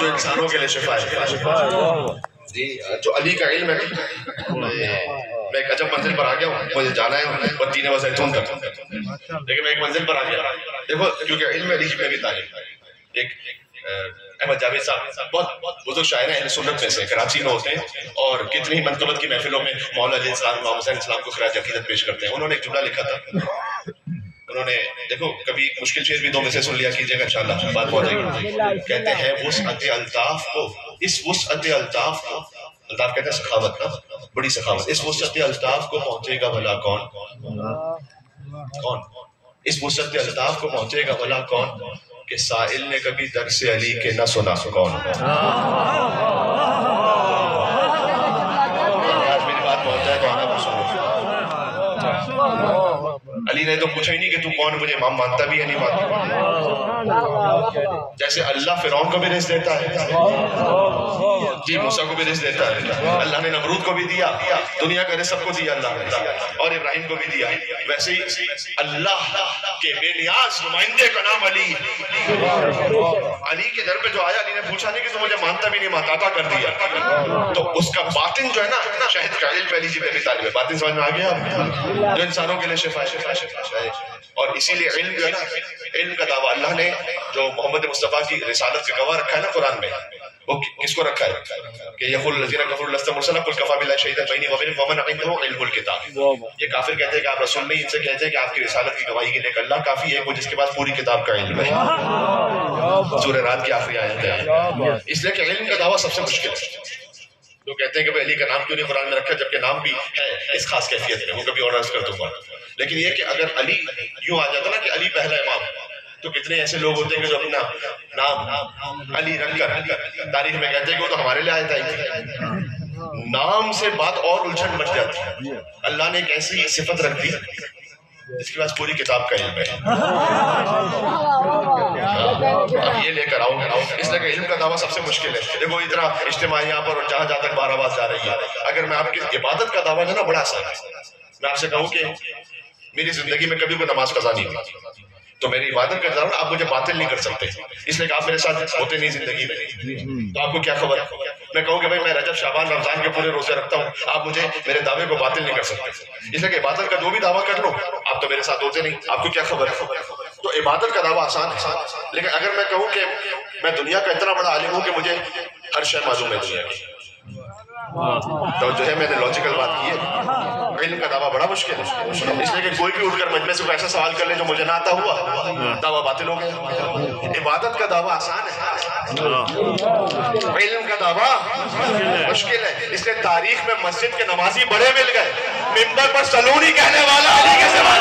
[SPEAKER 3] جو انسانوں کے لیے شفا ہے، جی جو علی کا علم ہے۔ میں ایک عجب منزل پر آ گیا ہوں، مجھے جانا ہے مدینہ و زیتون تک، لیکن میں ایک منزل پر آ گیا، دیکھو کیونکہ علم علی بن ابی طالب، ایک احمد جاوید صاحب بہت بزرگ شاعر ہیں اہل سنت میں سے، کراچی میں ہوتے ہیں اور کتنی ہی منقبت کی محفلوں میں مولا علیہ السلام امام حسین السلام کو خراج عقیدت پیش کرتے ہیں۔ انہوں نے ایک جملہ لکھا تھا، انہوں نے دیکھو کبھی مشکل شعر بھی دو میں سے سن لیا کیجیے گا انشاءاللہ بات پہنچ جائے گی۔ کہتے ہیں وسعت الطاف کو، اس وسعت الطاف کو، الطاف کہتے ہیں سخاوت نا، بڑی سخاوت، اس وسعت الطاف کو پہنچے گا بھلا کون؟ اس وسعت الطاف کو پہنچے گا بھلا کون کہ سائل نے کبھی درس علی کے نہ سنا کون؟ آج میری بات پہنچ جائے تو آنا سنو۔ علی نے تو پوچھا ہی نہیں کہ تو کون، مجھے امام مانتا بھی ہے نہیں مانتا۔ جیسے اللہ فرعون کو بھی رزق دیتا ہے، جی موسیٰ کو بھی رزق دیتا ہے، اللہ نے نمرود کو بھی دیا، دنیا کا رزق سب کو دیا اللہ نے، اور ابراہیم کو بھی دیا۔ ویسے ہی اللہ کے بے نیاز نمائندے کا نام علی، علی کے در پہ جو آیا، علی نے پوچھا نہیں کہ تو مجھے مانتا بھی نہیں، مانتا عطا کر دیا۔ تو اس کا باطن جو ہے نا، شہد کا علم علی جی بن ابی طالب ہے، باطن سمجھ میں آ گیا جو انسانوں کے لیے شفا ہے۔ اور اسی لیے علم جو ہے نا، علم کا دعویٰ اللہ نے جو محمد مصطفیٰ کی رسالت کا گواہ رکھا ہے نا قرآن میں، وہ کس کو رکھا ہے کہ یقول الذین کفروا لست مرسلا قل کفی باللہ شہیدا بینی و بینکم ومن عنده علم الکتاب۔ یہ کافر کہتے ہیں کہ آپ رسول نہیں، ان سے کہتے ہیں کہ آپ کی رسالت کی گواہی کے لیے اللہ کافی ہے، وہ جس کے پاس پوری کتاب کا علم ہے۔ سورہ رات کی آخری آیت ہے۔ اس لیے کہ علم کا دعویٰ سب سے مشکل ہے۔ لوگ کہتے ہیں کہ علی کا نام کیوں نہیں قرآن میں رکھا، جبکہ نام بھی ہے اس خاص کیفیت میں، وہ کبھی اور عرض کر دوں گا۔ لیکن یہ کہ اگر علی یوں آ جاتا نا کہ علی پہلا امام، تو کتنے ایسے لوگ ہوتے ہیں کہ جو اپنا نام علی رکھ کر تاریخ میں کہتے ہیں کہ وہ تو ہمارے لیے آیت آئی تھی۔ نام سے بات اور الجھن مچ جاتی ہے۔ اللہ نے ایک ایسی صفت رکھ دی جس کے پاس پوری کتاب کا علم ہے، اب یہ لے کر آؤ۔ اس لیے کہ علم کا دعویٰ سب سے مشکل ہے۔ دیکھو اتنا اجتماع یہاں پر اور جہاں جہاں تک بار آواز جا رہی ہے، اگر میں آپ کی عبادت کا دعویٰ جو ہے نا بڑا آسان ہے۔ میں آپ سے کہوں کہ میری زندگی میں کبھی کوئی نماز قضا نہیں ہوئی، تو میری عبادت کا دعویٰ آپ مجھے باطل نہیں کر سکتے، اس لیے کہ آپ میرے ساتھ ہوتے نہیں زندگی میں، تو آپ کو کیا خبر؟ میں کہوں کہ بھائی میں رجب شعبان رمضان کے پورے روزے رکھتا ہوں، آپ مجھے میرے دعوے کو باطل نہیں کر سکتے، اس لیے کہ عبادت کا جو بھی دعویٰ کر لو آپ تو میرے ساتھ ہوتے نہیں، آپ کو کیا خبر؟ تو عبادت کا دعویٰ آسان ہے، لیکن اگر میں کہوں کہ میں دنیا کا اتنا بڑا عالم ہوں کہ مجھے ہر شے معلوم ہے دنیا کی، تو جو ہے میں نے لاجیکل بات کی ہے، علم کا دعویٰ بڑا مشکل ہے، اس لیے کہ کوئی بھی اٹھ کر مجمع سے کوئی ایسا سوال کر لے جو مجھے نہ آتا ہوا، دعویٰ باطل ہو گیا۔ عبادت کا دعویٰ آسان ہے، علم کا دعویٰ مشکل ہے، اس لیے تاریخ میں مسجد کے نمازی بڑے مل گئے، ممبر پر سلونی کہنے والا علی کے سوا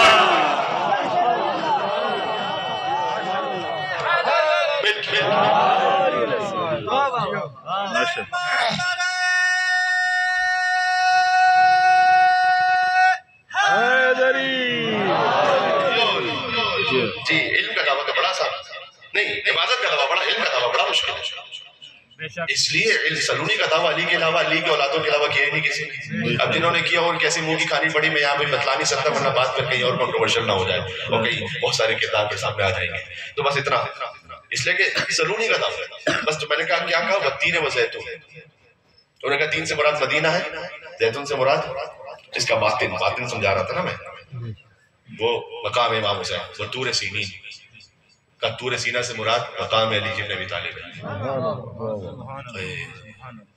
[SPEAKER 3] دعویٰ بڑا، علم کا دعویٰ بڑا مشکل ہے. اس لیے سلونی کا دعویٰ علی کے علاوہ، علی کے اولادوں کے علاوہ کیا ہی نہیں کسی نے. اب جنہوں نے کیا اور کیسی منہ کی کھانی پڑی، میں یہاں پہ بتلا نہیں سکتا ورنہ بات کر کہیں اور کنٹروورشل نہ ہو جائے اور کہیں بہت سارے کتاب کے سامنے آ جائیں گے. تو بس اتنا، اس لیے کہ سلونی کا دعویٰ بس. تو میں نے کہا کیا کہا؟ والتین وزیتون. انہوں نے کہا تین سے مراد مدینہ ہے، زیتون سے مراد اس کا باطن سمجھا رہا تھا نا میں، وہ مقام امام حسین. وہ طور سینی کا طور سینہ سے مراد مقام علی بن ابی طالب ہے.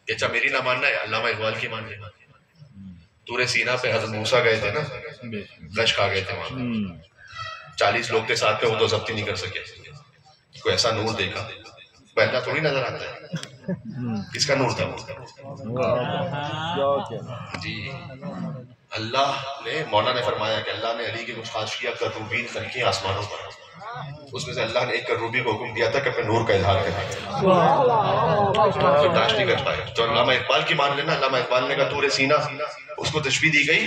[SPEAKER 3] اچھا میری نہ ماننا ہے، علامہ اقبال کی مان لینا. طور سینہ پہ حضرت موسیٰ گئے تھے نا، گشت کھا گئے تھے وہاں. 40 لوگ تھے ساتھ پہ، وہ تو ضبط ہی نہیں کر سکے. کوئی ایسا نور دیکھا، پہلا تھوڑی نظر آتا ہے. کس کا نور تھا جی؟ اللہ نے، مولا نے فرمایا کہ اللہ نے علی کے کچھ خاصیہ کروبین خلقی آسمانوں پر، اس میں سے اللہ نے ایک کروبی کو حکم دیا تھا کہ اپنے نور کا اظہار کریں، برداشت نہیں کر پائے. تو علامہ اقبال کی مان لینا. علامہ اقبال نے کہا طور سینہ، اس کو تشبیہ دی گئی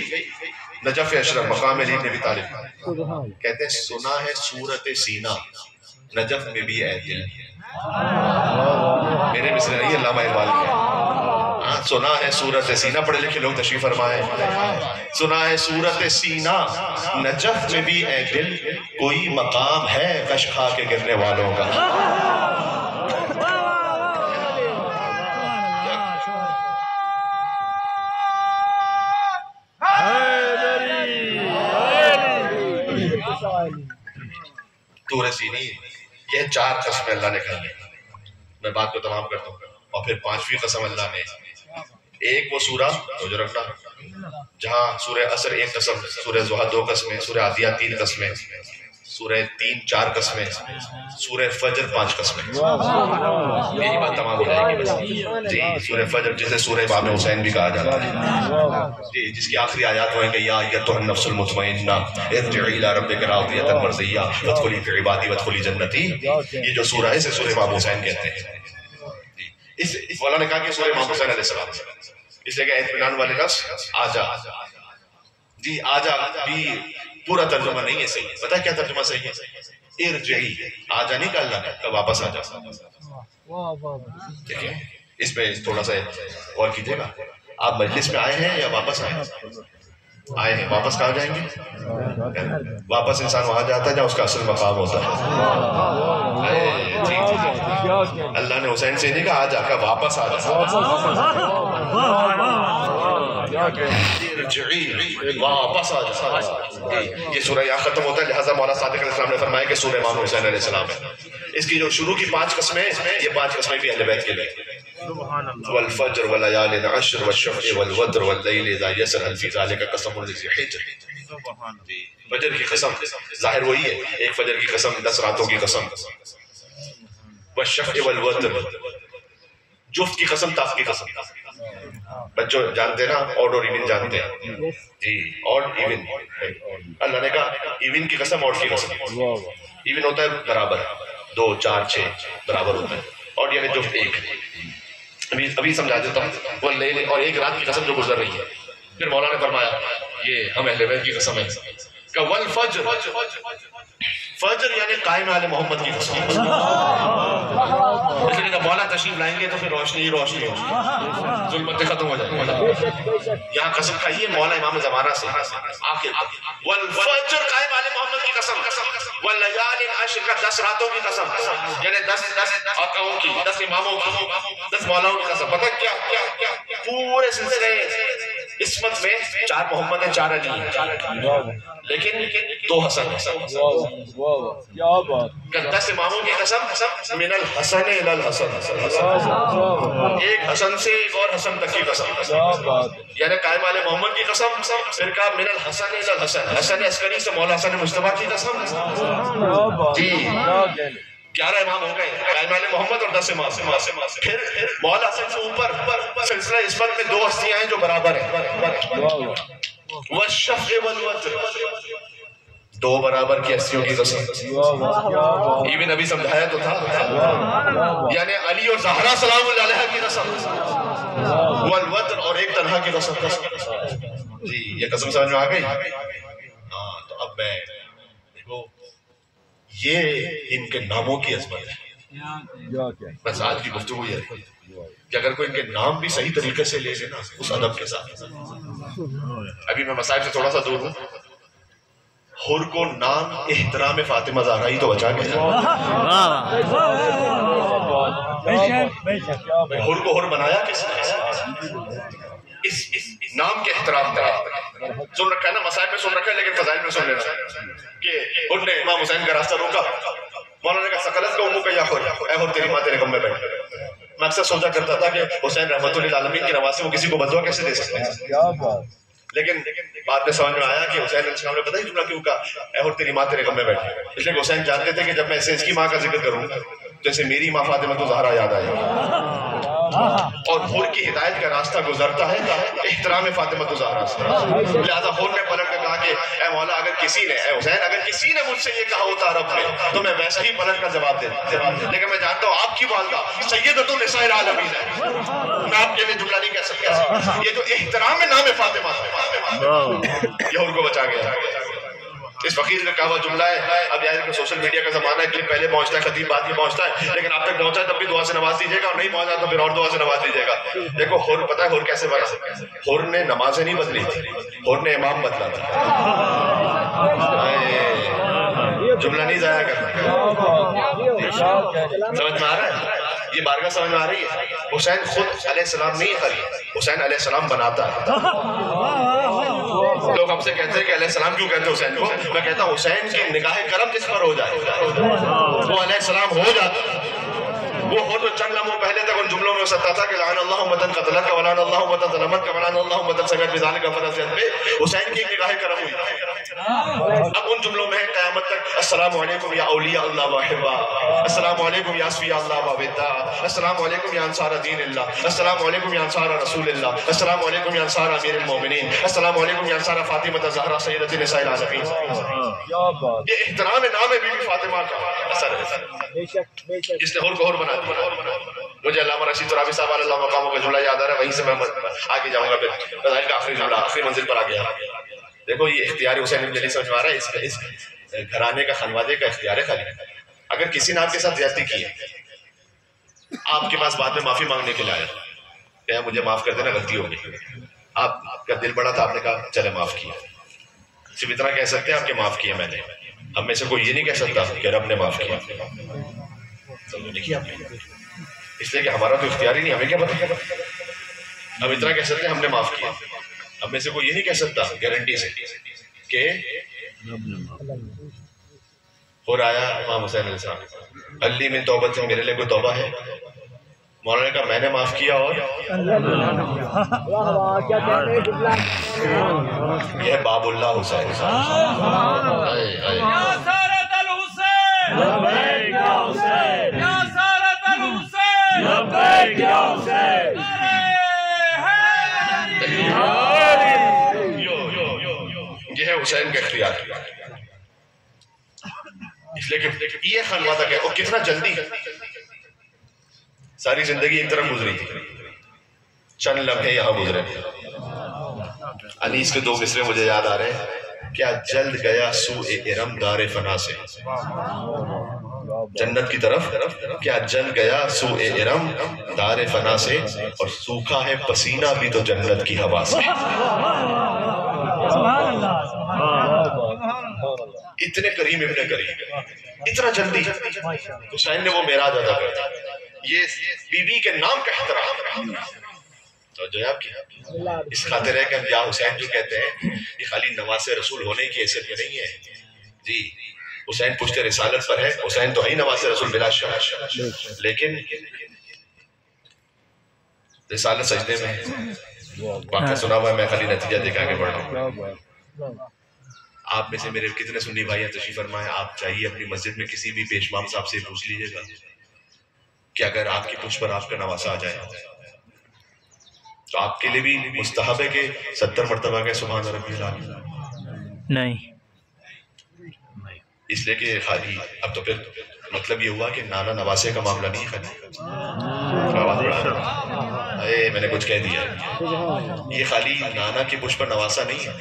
[SPEAKER 3] نجف اشرف مقام علی بن ابی طالب. کہتے ہیں سنا ہے صورت سینہ نجف میں بھی اے دل. میرے مصرے نہیں علامہ اقبال کے. سنا ہے صورت سینہ، پڑھے لکھے لوگ تشریف فرمائے. سنا ہے صورت سینہ نجف میں بھی اے دل، کوئی مقام ہے کش کھا کے گرنے والوں کا. طور سینی، یہ 4 قسمیں اللہ نے کر لی. میں بات کو تمام کرتا ہوں. اور پھر 5ویں قسم اللہ نے، ایک وہ سورہ جو رکھنا جہاں سورہ عصر 1 قسم، سورہ ضحیٰ 2 قسمیں، سورہ عادیات 3 قسمیں، سورہ 3 4 قسمیں، سورہ فجر 5 قسمیں. یہی بات تمام ہو جائے گی بس. جی سورہ فجر جسے سورہ امام حسین بھی کہا جاتا ہے جی، جس کی آخری آیات ہوئیں کہ یا ایتھا النفس المطمئنہ ارجعی الی ربک راضیۃ مرضیہ فادخلی فی عبادی وادخلی جنتی. یہ جو سورہ ہے اسے سورہ امام حسین کہتے ہیں. اس مولا نے کہا کہ سورہ امام حسین علیہ السلام، اس لیے کہ اطمینان والے نفس آجا. جی آجا بھی پورا ترجمہ نہیں ہے صحیح. پتہ کیا ترجمہ صحیح ہے؟ ارجعی، آجا نہیں کہا اللہ نے، کہ واپس آجا. دیکھیں اس پہ تھوڑا سا غور کیجیے گا. آپ مجلس میں آئے ہیں یا واپس آئے ہیں؟ آئے ہیں. واپس کہاں جائیں گے؟ واپس انسان وہاں جاتا ہے جہاں اس کا اصل مقام ہوتا ہے. اللہ نے حسین سے نہیں کہا آجا، کہا واپس آجا. واپس آجا. یہ سورہ یہاں ختم ہوتا ہے، لہٰذا مولا صادق علیہ السلام نے فرمایا کہ سورہ امام حسین علیہ السلام ہے. اس کی جو شروع کی 5 قسمیں، یہ 5 قسمیں بھی اہل بیت کے لیے. والفجر وليال عشر والشفع والوتر واللیل اذا یسر هل فی ذلک قسم لذی حجر. فجر کی قسم ظاہر وہی ہے، ایک فجر کی قسم 10 راتوں کی قسم. والشفع والوتر جفت کی قسم، تاف کی قسم. بچوں جانتے نا آڈ اور ایون جانتے ہیں جی، آڈ ایون. اللہ نے کہا ایون کی قسم، آڈ کی قسم. ایون ہوتا ہے برابر، 2 4 6 برابر ہوتا ہے. آڈ یعنی جفت ایک. ابھی سمجھا دیتا ہوں. واللیل، اور ایک رات کی قسم جو گزر رہی ہے. پھر مولا نے فرمایا یہ ہم اہل بیت کی قسم ہے کہ والفجر، فجر یعنی قائم آل محمد کی قسم. اس لیے مولا تشریف لائیں گے تو پھر روشنی ہی روشنی ہوگی، ظلمت ختم ہو جائے گی. یہاں قسم کھائیے مولا امام زمانہ سے آخر. والفجر قائم آل محمد کی قسم. واللیال عشر کا 10 راتوں کی قسم، یعنی 10 آقاؤں کی، 10 اماموں کی، 10 مولاؤں کی قسم. پتہ کیا پورے سلسلے عصمت میں 4 محمد ہیں، 4 علی ہیں، لیکن 2 حسن ہیں.
[SPEAKER 6] کیا بات.
[SPEAKER 3] 10 اماموں کی قسم، من الحسن الی الحسن، ایک حسن سے ایک اور حسن تک کی قسم. یعنی قائم آل محمد کی قسم، پھر کہا من الحسن الی الحسن، حسن عسکری سے مولا حسن مصطفیٰ کی قسم. جی 11 امام ہو گئے، قائم آل محمد اور 10 امام. پھر مولا حسن سے اوپر سلسلہ عصمت میں 2 ہستیاں ہیں جو برابر ہیں. والشفع والوتر، 2 برابر کی ہستیوں کی قسم. ایون ابھی سمجھایا تو تھا، یعنی علی اور زہرا سلام اللہ علیہ کی قسم. والوتر، اور ایک تنہا کی قسم. جی یہ قسم سمجھ میں آ گئی. ہاں تو اب میں دیکھو یہ ان کے ناموں کی عظمت ہے. بس آج کی گفتگو یہ ہے کہ اگر کوئی ان کے نام بھی صحیح طریقے سے لے لے نا اس ادب کے ساتھ. ابھی میں مصائب سے تھوڑا سا دور ہوں. حر کو نام احترام فاطمہ زہرا ہی تو بچا گیا. حر کو حر بنایا کس نے؟ اس نام کے احترام کا سن رکھا ہے نا. مصائب میں سن رکھا ہے لیکن فضائل میں سن لینا کہ حر نے امام حسین کا راستہ روکا. مولانا کا سقلت کا امو کا یا حر اے حر تیری ماں تیرے غم میں بیٹھ. میں اکثر سوچا کرتا تھا کہ حسین رحمت للعالمین کی نواز سے وہ کسی کو بددعا کیسے دے سکتے ہیں. لیکن بعد میں سمجھ میں آیا کہ حسین علیہ السلام نے پتہ ہی جملہ کیوں کہا اے حر تیری ماں تیرے غم میں بیٹھ. اس لیے کہ حسین جانتے تھے کہ جب میں اسے اس کی ماں کا ذکر کروں تو اسے میری ماں فاطمہ زہرا یاد آئے گی. اور حر کی ہدایت کا راستہ گزرتا ہے احترام فاطمہ زہرا سے. لہذا حر نے پلٹ کر کہا کہ اے مولا اگر کسی نے اے حسین اگر کسی نے مجھ سے یہ کہا ہوتا عرب میں تو میں ویسا ہی پلٹ کر جواب دیتا. لیکن میں جانتا ہوں آپ کی والدہ سیدۃ النساء العالمین ہے. میں آپ کے لیے جملہ نہیں کہہ سکتا. یہ جو احترام نام فاطمہ یہ حر کو بچا گیا. اس فقیر نے کہا ہوا جملہ ہے. اب یاد کہ سوشل میڈیا کا زمانہ ہے کہ پہلے پہنچتا ہے خطیب بعد میں پہنچتا ہے لیکن آپ تک پہنچا ہے تب بھی دعا سے نواز دیجیے گا اور نہیں پہنچا تو پھر اور دعا سے نواز دیجیے گا. دیکھو حر پتہ ہے حر کیسے بنا. حر نے نمازیں نہیں بدلی تھی. حر نے امام بدلا تھا. جملہ نہیں ضائع کرنا. سمجھ میں آ رہا ہے؟ یہ بارگاہ سمجھ میں آ رہی ہے. حسین خود علیہ السلام نہیں خرید حسین علیہ السلام بناتا ہے. لوگ ہم سے کہتے ہیں کہ علیہ السلام کیوں کہتے ہیں حسین کو. میں کہتا ہوں حسین کی نگاہ کرم جس پر ہو جائے وہ علیہ السلام ہو جاتا ہے. وہ ہو تو چند لمحوں پہلے تک ان جملوں میں ہو سکتا تھا کہ لعن اللہ امۃ قتلت کا ولعن اللہ امۃ ظلمت کا ولعن اللہ امۃ سمعت بذلک فرضیت پہ حسین کی ایک نگاہ کرم ہوئی. اب ان جملوں میں قیامت تک السلام علیکم یا اولیاء اللہ واحبا, السلام علیکم یا اصفیاء اللہ وابدا, السلام علیکم یا انصار دین اللہ, السلام علیکم یا انصار رسول اللہ, السلام علیکم یا انصار امیر المومنین, السلام علیکم یا انصار فاطمہ زہرا سیدۃ النساء العالمین. یہ احترام نام بی بی فاطمہ کا اثر ہے جس نے حر کو حر بنا دیا. مجھے علامہ رشید ترابی صاحب علیہ اللہ مقاموں کا جملہ یاد آ رہا ہے, وہیں سے میں آگے جاؤں گا. پھر فضائل کا آخری جملہ آخری منزل پر آ گیا. دیکھو یہ اختیار حسین بن علی سمجھ میں آ رہا ہے. اس گھرانے کا خانوادے کا اختیار ہے خالی. اگر کسی نے آپ کے ساتھ زیادتی کی ہے آپ کے پاس بعد میں معافی مانگنے کے لیے آیا کہ مجھے معاف کر دینا غلطی ہو گئی, آپ کا دل بڑا تھا آپ نے کہا چلے معاف کیا, صرف اتنا کہہ سکتے ہیں آپ کے معاف کیا میں نے. ہم میں سے کوئی یہ نہیں کہہ سکتا کہ رب نے معاف کیا. دیکھیے آپ نے اس لیے کہ ہمارا تو اختیار ہی نہیں, ہمیں کیا پتا. ہم اتنا کہہ سکتے ہیں ہم نے معاف کیا. ہم میں سے کوئی یہ نہیں کہہ سکتا گارنٹی سے کہ ہو رہا آیا امام حسین علیہ السلام علی من توبت سے میرے لیے کوئی توبہ ہے. مولانا نے کہا میں نے معاف کیا اور یہ باب اللہ حسین.
[SPEAKER 4] یا سارت الحسین لبیک یا حسین, یا سارت الحسین لبیک یا حسین.
[SPEAKER 3] یہ ہے حسین کا اختیار. اس لیے کہ یہ خانوادہ کیا اور کتنا جلدی ساری زندگی ایک طرف گزری تھی, چند لمحے یہاں گزرے. انیس کے دو مصرے مجھے یاد آ رہے ہیں. کیا جلد گیا سوء ارم دار فنا سے, جنت کی طرف کیا جل گیا سوء ارم دار فنا سے, اور سوکھا ہے پسینہ بھی تو جنت کی ہوا سے. اتنے کریم ابن کریم, اتنا جلدی حسین نے وہ معراج ادا کر دیا. یہ بی بی کے نام کا احترام تو جو ہے آپ کی اس خاطر ہے کہ ہم یا حسین جو کہتے ہیں یہ خالی نواز رسول ہونے کی حیثیت میں نہیں ہے جی. حسین پشت رسالت پر ہے, حسین تو ہے ہی نواز رسول بلا شک, لیکن رسالت سجدے میں واقعہ سنا ہوا ہے. میں خالی نتیجہ دے کے آگے بڑھ رہا ہوں. آپ میں سے میرے کتنے سنی بھائی ہیں تشریف فرمائیں. آپ چاہیے اپنی مسجد میں کسی بھی پیشمام صاحب سے پوچھ لیجیے گا کہ اگر آپ کی پشت پر آپ کا نواسا آ جائے تو آپ کے لیے بھی مستحب ہے کہ 70 مرتبہ کہ سبحان ربی الاعلی.
[SPEAKER 7] نہیں,
[SPEAKER 3] اس لیے کہ خالی اب تو پھر مطلب یہ ہوا کہ نانا نواسے کا معاملہ نہیں خالی میں نے کچھ کہہ دیا. یہ خالی نانا کی پشت پر نواسا نہیں ہے،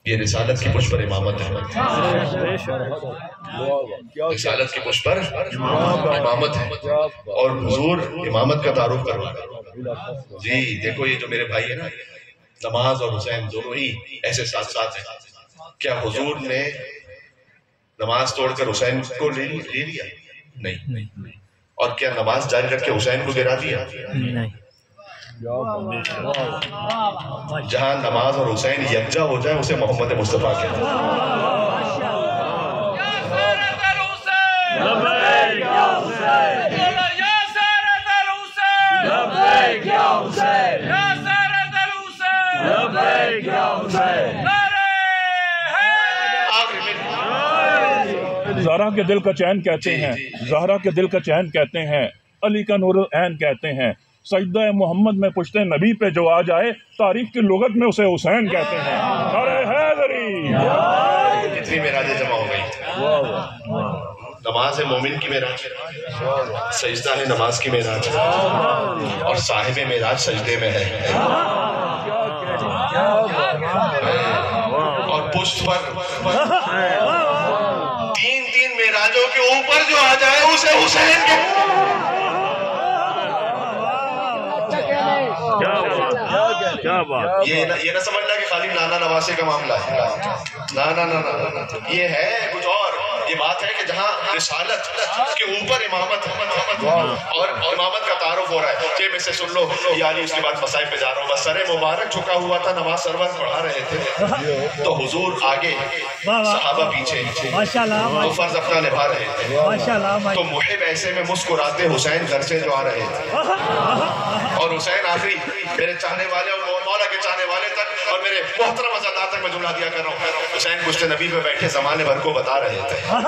[SPEAKER 3] یہ رسالت کی پشت پر امامت ہے. رسالت کی پشت پر امامت ہے، اور حضور امامت کا تعارف کروا رہے. جی دیکھو یہ جو میرے بھائی ہیں نا، نماز اور حسین دونوں ہی ایسے ساتھ ساتھ ہیں. کیا حضور نے نماز توڑ کر حسین کو لے لیا؟ نہیں. اور کیا نماز جاری رکھ کے حسین کو گرا دیا؟ نہیں. جہاں نماز اور حسین یکجا ہو جائے اسے محمد مصطفیٰ کہتے ہیں.
[SPEAKER 2] زہرا کے دل کا چین کہتے ہیں، زہرا کے دل کا چین کہتے ہیں، علی کا نور العین کہتے ہیں. سجدہ محمد میں پشت نبی پہ جو آ جائے تاریخ کی لغت میں اسے حسین کہتے ہیں. ارے حیدری
[SPEAKER 3] کتنی معراجیں جمع ہو گئی. نماز ہے مومن کی معراج، سجدہ ہے نماز کی معراج، اور صاحب معراج سجدے میں ہے. اور پشت پر تین معراجوں کے اوپر جو آ جائے اسے حسین کے.
[SPEAKER 1] کیا بات.
[SPEAKER 3] یہ نہ سمجھنا کہ خالی نانا نواسے کا معاملہ ہے. نا یہ ہے کچھ اور. یہ بات ہے کہ جہاں رسالت کے اوپر امامت اور امامت کا تعارف ہو رہا ہے. یہ میں سے سن لو یا علی، اس کے بعد مسائل پہ جا رہا ہوں. بس سر مبارک جھکا ہوا تھا، نماز سرور پڑھا رہے تھے تو حضور آگے، صحابہ پیچھے، تو فرض اپنا نبھا رہے تھے. تو محب ایسے میں مسکراتے حسین گھر سے جو آ رہے تھے، اور حسین آخری میرے چاہنے والے اور مولا کے چاہنے والے تک اور میرے محترم عزادار تک میں جملہ دیا کر رہا ہوں. حسین پشت نبی پہ بیٹھے زمانے بھر کو بتا رہے تھے.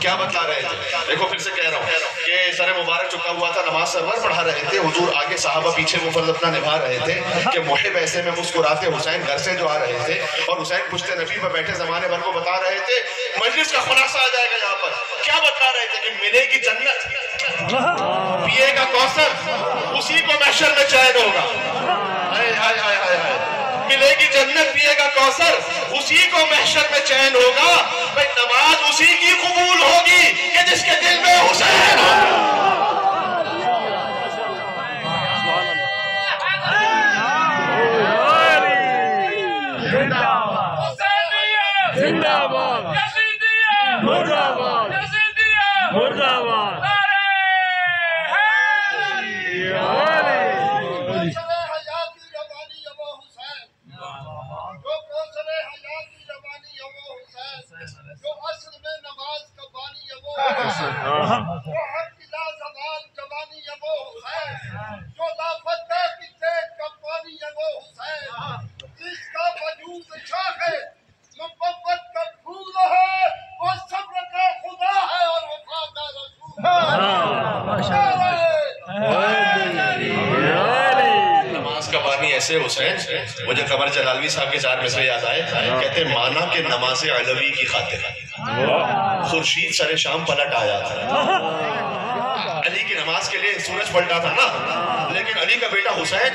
[SPEAKER 3] کیا بتا رہے تھے؟ دیکھو پھر سے کہہ رہا ہوں کہ سر مبارک چکا ہوا تھا، نماز سرور پڑھا رہے تھے، حضور آگے، صحابہ پیچھے، وہ فرض اپنا نبھا رہے تھے کہ محب ایسے میں مسکراتے حسین گھر سے جو آ رہے تھے، اور حسین پشت نبی پہ بیٹھے زمانے بھر کو بتا رہے تھے. مجلس کا خلاصہ آ جائے گا یہاں پر. کیا بتا رہے تھے؟ کہ ملے گی جنت، پیے گا کوثر، اسی کو محشر میں چین ہوگا. ملے گی جنت، پیے گا کوثر، اسی کو محشر میں چین ہوگا. بھائی نماز اسی کی قبول ہوگی کہ جس کے دل میں حسین ہو.
[SPEAKER 1] زندہ باد، مرد آباد، مرد آباد.
[SPEAKER 3] حسین مجھے قمر جلالوی صاحب کے 4 مصرے یاد آئے. کہتے مانا کہ نماز علوی کی خاطر خورشید سر شام پلٹ آیا تھا. علی کی نماز کے لیے سورج پلٹا تھا نا، لیکن علی کا بیٹا حسین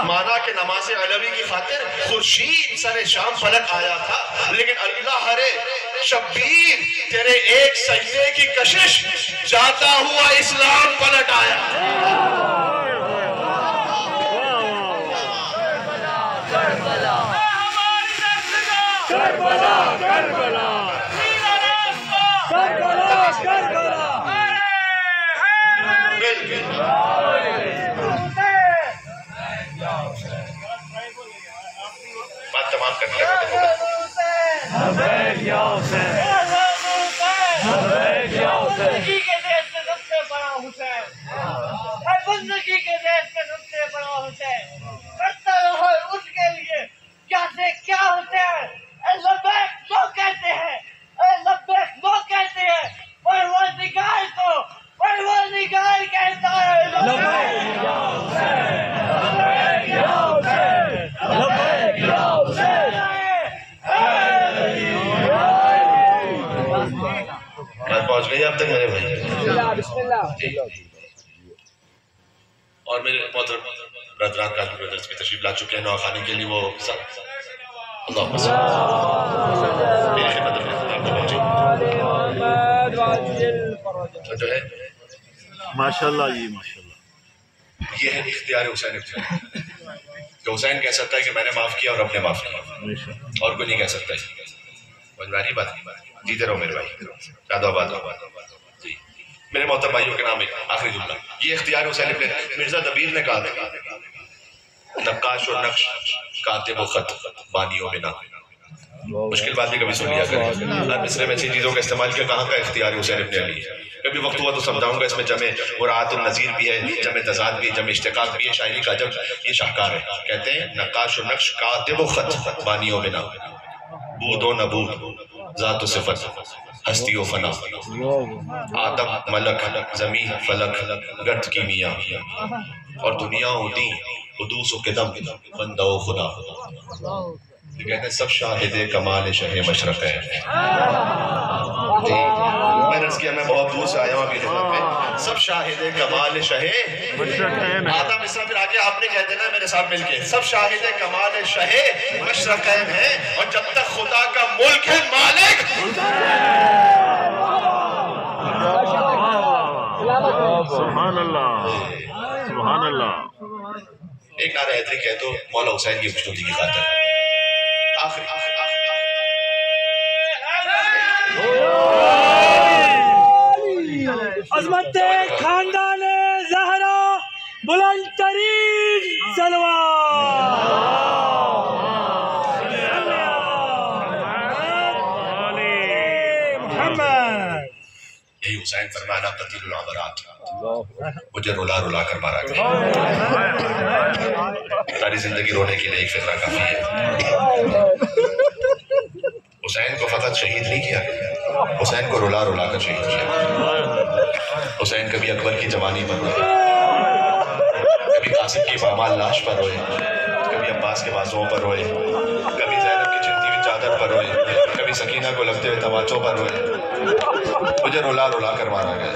[SPEAKER 3] مانا کہ نماز علوی کی خاطر خورشید سر شام پلٹ آیا تھا، لیکن اللہ ہرے شبیر تیرے ایک سجدے کی کشش جاتا ہوا اسلام پلٹ آیا. بات تمام کرنے لگا.
[SPEAKER 4] بندگی کے دیش میں سب سے بڑا حسین، بندگی کے دیش میں سب سے بڑا حسین، کرتا رہو اس کے لیے کیا سے کیا حسین. لبیک وہ کہتے ہیں، لبیک وہ کہتے ہیں، پروردگار کو پروردگار کہتا ہے. لبیک یا حسین، لبیک یا حسین، لبیک یا حسین.
[SPEAKER 3] پہنچ گئی اب تک میرے بھائی. اور میرے محترم برادران کا بردرز بھی تشریف لا چکے ہیں نوح خانی کے لیے، وہ اللہ میرے خدمت میں جو ہے
[SPEAKER 1] ماشاءاللہ جی ماشاءاللہ.
[SPEAKER 3] یہ ہے اختیار حسین ابن علی کہ حسین کہہ سکتا ہے کہ میں نے معاف کیا اور رب نے معاف کیا، اور کوئی نہیں کہہ سکتا ہے. باری بات جیتے رہو میرے بھائی، یاد آباد جی. میرے محترم بھائیوں کے نام ایک آخری جملہ، یہ اختیار حسین ابن مرزا دبیر نے کہا تھا، نقاش و نقش کاتب و خط بانیوں میں نہ. مشکل بات بھی کبھی سن لیا کریں. ہر مصرے میں ایسی چیزوں کا استعمال کیا، کہاں کا اختیار حسین ابن علی ہے. کبھی وقت ہوا تو سمجھاؤں گا. اس میں جمع مراعات النظیر بھی ہے، جمع تضاد بھی ہے، جمع اشتقاق بھی ہے. شاعری کا جب یہ شاہکار ہے. کہتے ہیں نقاش و نقش کاتب و خط بانیوں میں نہ، بود و نبود ذات و صفت ہستی و فنا، آدم ملک زمین فلک گرد کی میاں، اور دنیا ہوتی حدوث و قدم بندہ و خدا. کہتے ہیں سب شاہد کمال شہ مشرق ہے. میں نے عرض کیا میں بہت دور سے آیا ہوں ابھی خدمت میں. سب شاہد کمال شہ آدم اس طرح پھر آگے آپ نے کہہ دینا میرے ساتھ مل کے، سب شاہد کمال شہ مشرقین ہے، اور جب تک خدا کا ملک ہے مالک.
[SPEAKER 1] سبحان اللہ سبحان اللہ.
[SPEAKER 3] ایک نعرہ حیدری کہہ دو مولا حسین کی خوشنودی کی خاطر. آخری
[SPEAKER 5] عظمت خاندان زہرا بلند ترین محمد.
[SPEAKER 3] یہی حسین فرمانا قتیل العبرات، مجھے رلا رلا کر مارا گیا. ساری زندگی رونے کے لیے ایک فقرہ کافی ہے. حسین کو فقط شہید نہیں کیا، حسین کو رلا رلا کر شہید کیا. حسین کبھی اکبر کی جوانی پر روئے، کبھی قاسم کی پامال لاش پر روئے، کبھی عباس کے بازوؤں پر روئے، کبھی زینب کی چنتی ہوئی چادر پر روئے، کبھی سکینہ کو لگتے ہوئے تماچوں پر روئے. مجھے رلا رلا کر مارا گیا.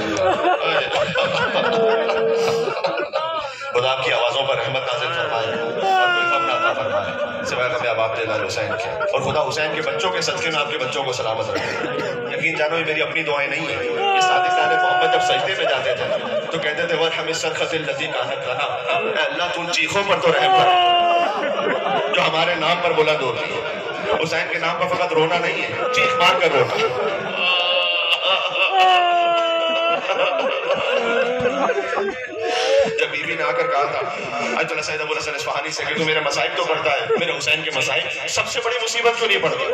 [SPEAKER 3] خدا کی آوازوں پر رحمت نازل فرمائے اور کوئی غم عطا فرمائے سوائے غم اباب دلال حسین کے. اور خدا حسین کے بچوں کے صدقے میں آپ کے بچوں کو سلامت رکھے. یقین جانو یہ میری اپنی دعائیں نہیں ہیں. یہ صادق آل محمد جب سجدے میں جاتے تھے تو کہتے تھے وَرْحَمِ السَّرْخَةِ الَّتِي كَانَتْ لَنَا، اے اللہ تو ان چیخوں پر تو رحم کر جو ہمارے نام پر بلند ہوتی ہے. حسین کے نام پر فقط رونا نہیں ہے، چیخ مار کر رونا. جب بیوی نے آ کر کہا تھا آیت اللہ سید ابو الحسن اصفہانی سے کہ تو میرے مصائب تو پڑھتا ہے، میرے حسین کے مصائب سب سے بڑی مصیبت کیوں نہیں پڑتی؟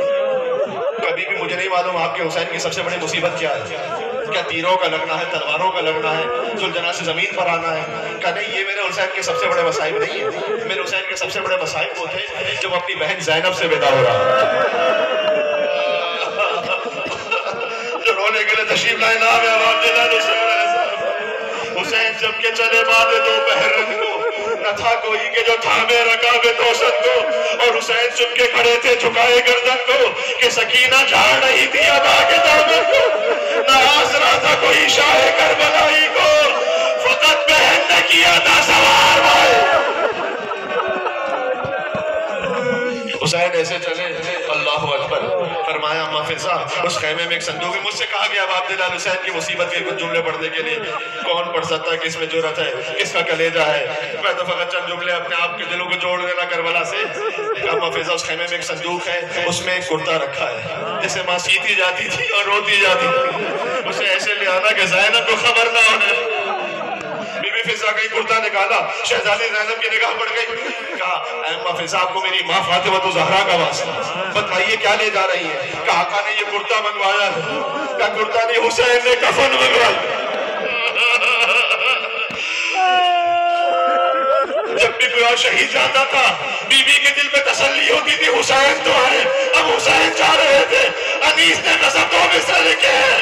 [SPEAKER 3] کبھی بھی مجھے نہیں معلوم آپ کے حسین کی سب سے بڑی مصیبت کیا ہے. کیا تیروں کا لگنا ہے، تلواروں کا لگنا ہے، ذوالجناح سے زمین پر آنا ہے؟ کہ نہیں، یہ میرے حسین کے سب سے بڑے مصائب نہیں ہیں. میرے حسین کے سب سے بڑے مصائب وہ تھے جب اپنی بہن زینب سے ودا ہو رہا جو رونے کے لیے تشریف لائے. نام ہے حسین جب کے چلے بعد دوپہر رنگ کو، نہ تھا کوئی کہ جو تھامے رکاب توسن کو، اور حسین چپ کے کھڑے تھے جھکائے گردن کو کہ سکینہ جھاڑ رہی تھی ادا کے دامن کو. نہ آسرا تھا کوئی شاہ کربلائی کو، فقط بہن نے کیا تھا سوار بھائی. حسین ایسے چلے، اللہ اکبر. فرمایا اما فضا اس خیمے میں ایک صندوق ہے. مجھ سے کہا گیا باب دلال حسین کی مصیبت کے کچھ جملے پڑھنے کے لیے. کون پڑھ سکتا ہے؟ کس میں جرأت ہے؟ کس کا کلیجہ ہے؟ میں تو فقط چند جملے اپنے آپ کے دلوں کو جوڑ دینا کربلا سے. اما فضا اس خیمے میں ایک صندوق ہے، اس میں ایک کرتا رکھا ہے جسے ماں سیتی جاتی تھی اور روتی جاتی تھی. اسے ایسے لے آنا کہ زینب کو خبر نہ ہونے. بی بی فضا کا کرتا نکالا، شہزادی زینب کی نگاہ پڑ گئی. کہا اے اما فضا آپ کو میری ماں فاطمہ زہرا کا واسطہ، بتائیے کیا لے جا رہی ہے؟ کہا آقا نے یہ کرتا منگوایا. کہا کرتا نہیں، حسین نے کفن منگوایا. جب بھی کوئی اور شہید جاتا تھا بی بی کے دل میں تسلی ہوتی تھی حسین تو ہے. اب حسین جا رہے تھے. انیس نے نظم دو مصرع لکھے ہیں.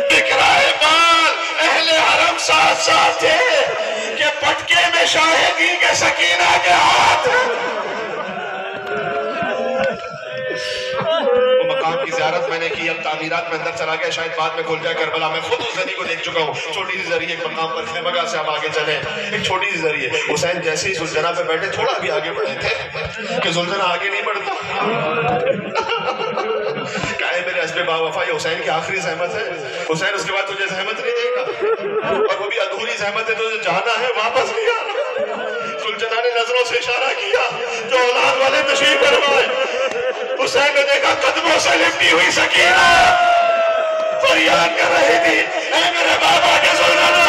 [SPEAKER 3] بکرائے مال اہل حرم ساتھ ساتھ تھے کہ پٹکے میں شاہدی کے سکینہ کے ہاتھ. وہ مقام کی زیارت میں نے کی، اب تانا تعمیرات میں اندر چلا گیا, شاید بعد میں کھل جائے کربلا. میں خود اس زری کو دیکھ چکا ہوں, چھوٹی سی زری ایک مقام پر خیمگاہ سے ہم آگے چلے, ایک چھوٹی سی زری ہے. حسین جیسے ہی زلجنہ پہ بیٹھے تھوڑا بھی آگے بڑھے تھے کہ زلجنہ آگے نہیں بڑھتا. کہا ہے میرے حسب باوفا یہ حسین کی آخری زحمت ہے, حسین اس کے بعد تجھے زحمت نہیں دے گا, اور وہ بھی ادھوری زحمت ہے, تجھے جانا ہے واپس نہیں آنا. زلجنہ نے نظروں سے اشارہ کیا جو اولاد والے تشریف فرمائے. حسین نے دیکھا قدموں سے لپٹی ہوئی سکینہ فریاد کر رہی تھی, اے میرے بابا کے زلجنہ,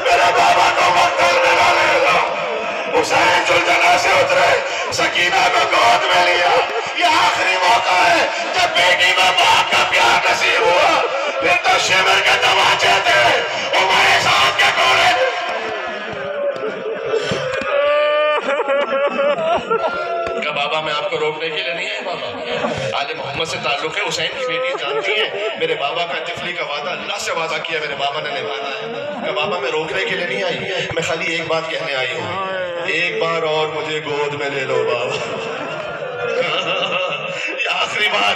[SPEAKER 3] میرے بابا کو مقتل میں نہ لے جا. حسین زلجنہ سے اترے, سکینہ کو گود میں لیا. یہ آخری موقع ہے جب بیٹی میں باپ کا پیار نصیب ہوا. پھر تو شمر کے تماچے تھے, عمر سعد کے کوڑے. کہ بابا میں آپ کو روکنے کے لیے نہیں ہے, بابا آل محمد سے تعلق ہے, حسین کی بیٹی جانتی ہے میرے بابا کا طفلی کا وعدہ اللہ سے وعدہ کیا, میرے بابا نے نبھانا ہے. کہ بابا میں روکنے کے لیے نہیں آئی, میں خالی ایک بات کہنے آئی ہوں, ایک بار اور مجھے گود میں لے لو بابا. یہ آخری بار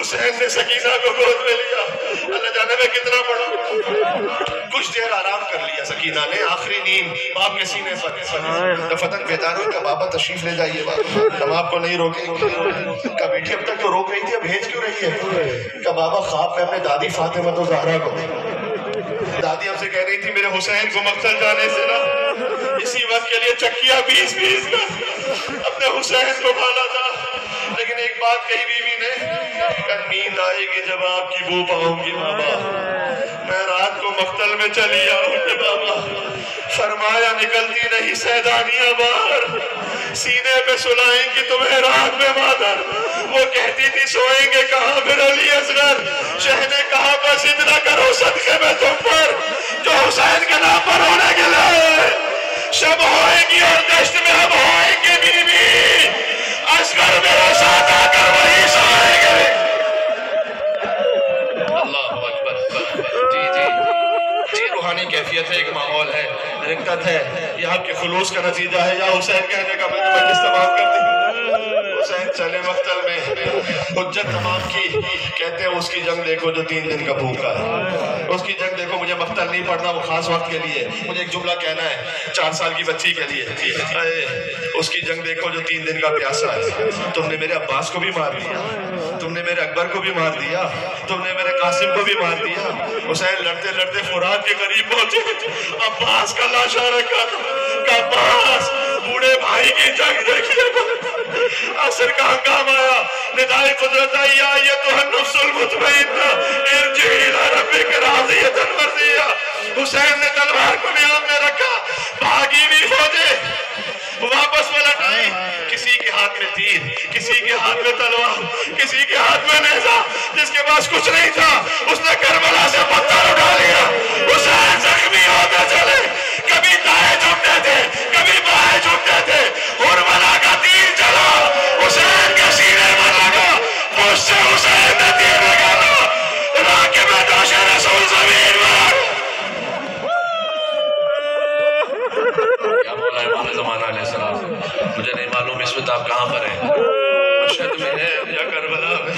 [SPEAKER 3] حسین نے سکینہ کو گود میں لیا. اللہ جانے میں کتنا پڑا, کچھ دیر آرام کر لیا سکینہ نے, آخری نیند باپ کے سینے پر. دفتن بیدار ہوئی کہ بابا تشریف لے جائیے, ہم آپ کو نہیں روکیں. کہ بیٹی اب تک تو روک رہی تھی, اب بھیج کیوں رہی ہے؟ کہ بابا خواب میں اپنے دادی فاطمہ زہرا کو, دادی ہم سے کہہ رہی تھی میرے حسین کو مقتل جانے سے نا اسی وقت کے لیے چکیا 20 کا اپنے حسین کو ڈالا تھا. لیکن ایک بات کہی بیوی نے, نیند آئے گی جب آپ کی بو پاؤں گی بابا, میں رات کو مقتل میں چلی آؤں گی بابا. فرمایا نکلتی نہیں سیدانیاں باہر, سینے پہ سلائیں گی تمہیں رات میں مادر. وہ کہتی تھی سوئیں گے کہاں پھر علی اصغر, شہ نے کہا بس اتنا کرو صدقے میں تم پر جو حسین کے نام پر ہونے کے لئے. شب ہوئے گی اور دشت میں ہم ہوئیں گے بی بی, اصغر میرے ساتھ آ کر وہی سوئیں گے. اللہ اکبر. جی روحانی کیفیت ہے, ایک ماحول ہے, رقت ہے, یہ آپ کے خلوص کا نتیجہ ہے. یا حسین کہنے کا میں مجلس تمام کر دی. حسین چلے مقتل میں, حجت تمام کی. کہتے ہیں اس کی جنگ دیکھو جو 3 دن کا بھوکا ہے, اس کی جنگ دیکھو. مجھے مقتل نہیں پڑھنا, وہ خاص وقت کے لیے. مجھے ایک جملہ کہنا ہے 4 سال کی بچی کے لیے, اس کی جنگ دیکھو جو 3 دن کا پیاسا ہے. تم نے میرے عباس کو بھی مار دیا, تم نے میرے اکبر کو بھی مار دیا, تم نے میرے قاسم کو بھی مار دیا. حسین لڑتے لڑتے فرات کے قریب پہنچے, عباس کا لاشا رکھا تھا. عباس بوڑھے بھائی کی جنگ دیکھیے, عصر کا ہنگام آیا, ندائے قدرت آئی, ایتھا النفس المطمئنہ ارجعی الی ربک راضیۃ مرضیہ. حسین نے تلوار کو نیام میں رکھا, بھاگی بھی فوجیں واپس پلٹ آئی. کسی کے ہاتھ میں تیر, کسی کے ہاتھ میں تلوار, کسی کے ہاتھ میں نیزہ. جس کے پاس کچھ نہیں تھا اس نے کربلا سے پتھر اٹھا لیا. حسین زخمی ہوتے چلے, کبھی دائیں جھکتے تھے, کبھی بائیں جھکتے تھے. کربلا کا تیر چلا, حسین کے سینے میں لگا, مجھ سے حسین نے تیر لگانا. راکب داش رسول زمین پر. کیا مولا امام زمانہ علیہ السلام, مجھے نہیں معلوم اس وقت آپ کہاں پر ہیں, مشہد میں ہے یا کربلا میں.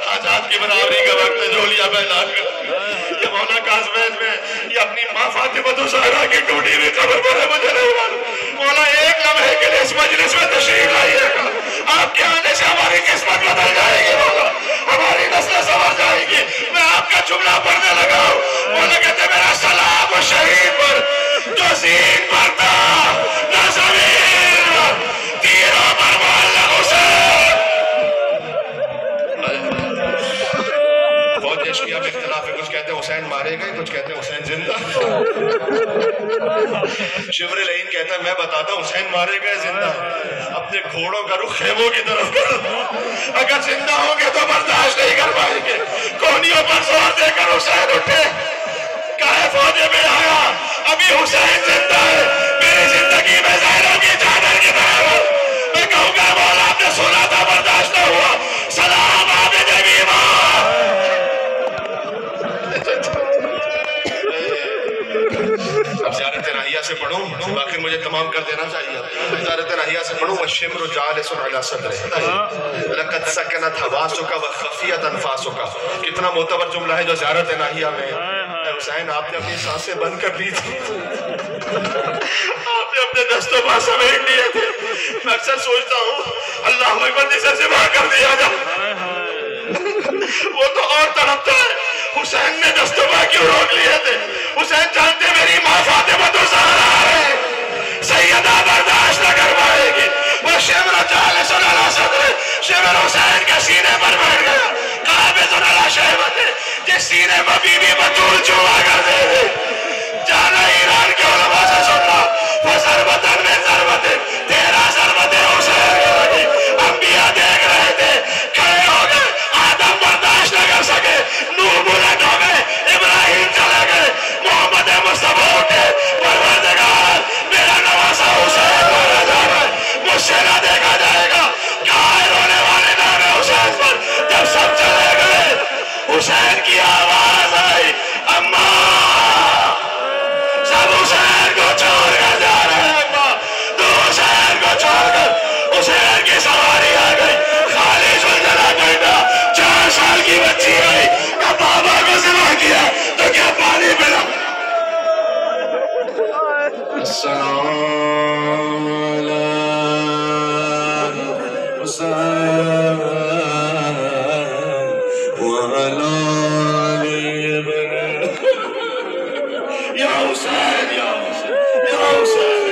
[SPEAKER 3] حاجات کی برابری کا وقت ہے, جھولیاں پھیلا کر. یہ مولا کاظمین میں یہ اپنی ماں فاطمہ زہرا کی ٹوٹی ہوئی قبر پر ہے, مجھے نہیں معلوم. مولا ایک لمحے کے لیے اس مجلس میں تشریف لائیے گا, آپ کے آنے سے ہماری قسمت بدل جائے گی. مولا ہماری نسلیں سنور جائے گی. میں آپ کا جملہ پڑھنے لگا ہوں. مولا کہتے میرا سلام و شہید پر جو زین پر تھا, نہ زمین تیروں پر معلق حسین. بہت اشکیا میں اختلاف ہے, کچھ کہتے ہیں حسین مارے گئے, کچھ کہتے ہیں حسین زندہ. شمر لعین کہتا ہے میں بتاتا ہوں حسین مارے گئے زندہ. اپنے گھوڑوں کا رخ خیموں کی طرف کر, اگر زندہ ہوں گے تو برداشت نہیں کر پائیں گے. کونیوں پر زور دے کر حسین اٹھے, کہے فوجے میں آیا, ابھی حسین زندہ ہے. میری زندگی میں زہروں کی چادر کی طرح میں کہوں گا مولا آپ نے سنا تھا, برداشت نہ ہوا. سلام عابد بیمار. اب زیارت راہیہ سے پڑھوں, باقی مجھے تمام کر دینا. دینا چاہیے زیارت ناہیہ سے پڑھو والشمر جالس علی صدرہ لقد سکنت حواسک وخفیت انفاسک. کتنا معتبر جملہ ہے جو زیارت ناہیہ میں. اے حسین آپ نے اپنی سانسیں بند کر دی تھی, آپ نے اپنے دست و پا سمیٹ لیے تھے. میں اکثر سوچتا ہوں اللہ اکبر جسے ذبح کر دیا جائے وہ تو اور تڑپتا ہے. حسین نے دست و پا کیوں روک لیے تھے؟ حسین جانتے میری ماں فاطمہ تو زہرا ہے, سیدہ برداشت نہ کر پائے گی. وہ شمر جالس علی صدر, شمر حسین کے سینے پر بیٹھ گیا. قابض علی شہبت, جس سینے پر بی بی بطول چوہا کرتے تھے. جانا ایران کے علماء سے سننا فضربتن میں ضربتن, تیرا ضربت حسین کے لگی. انبیاء دیکھ رہے تھے, کھڑے ہو گئے. آدم برداشت نہ کر سکے, نوح بلند ہو گئے, ابراہیم چلے گئے, محمد مصطفیٰ اٹھے. پروردگار میرا نواسا حسین مارا جا رہا ہے, مجھ سے نہ دیکھا جائے گا. کہاں رونے والے نام حسین پر. جب سب چلے گئے حسین کی آواز آئی, اماں سب حسین کو چھوڑ کر جا رہے ہیں. اماں تو حسین کو چھوڑ کر حسین کی سواری آ گئی. خالد الجلا بیٹا 4 سال کی بچی آئی, کہ بابا کو ذبح کیا تو کیا پانی پلا. السلام علیکم حسین وعلی یا حسین یا حسین یا حسین.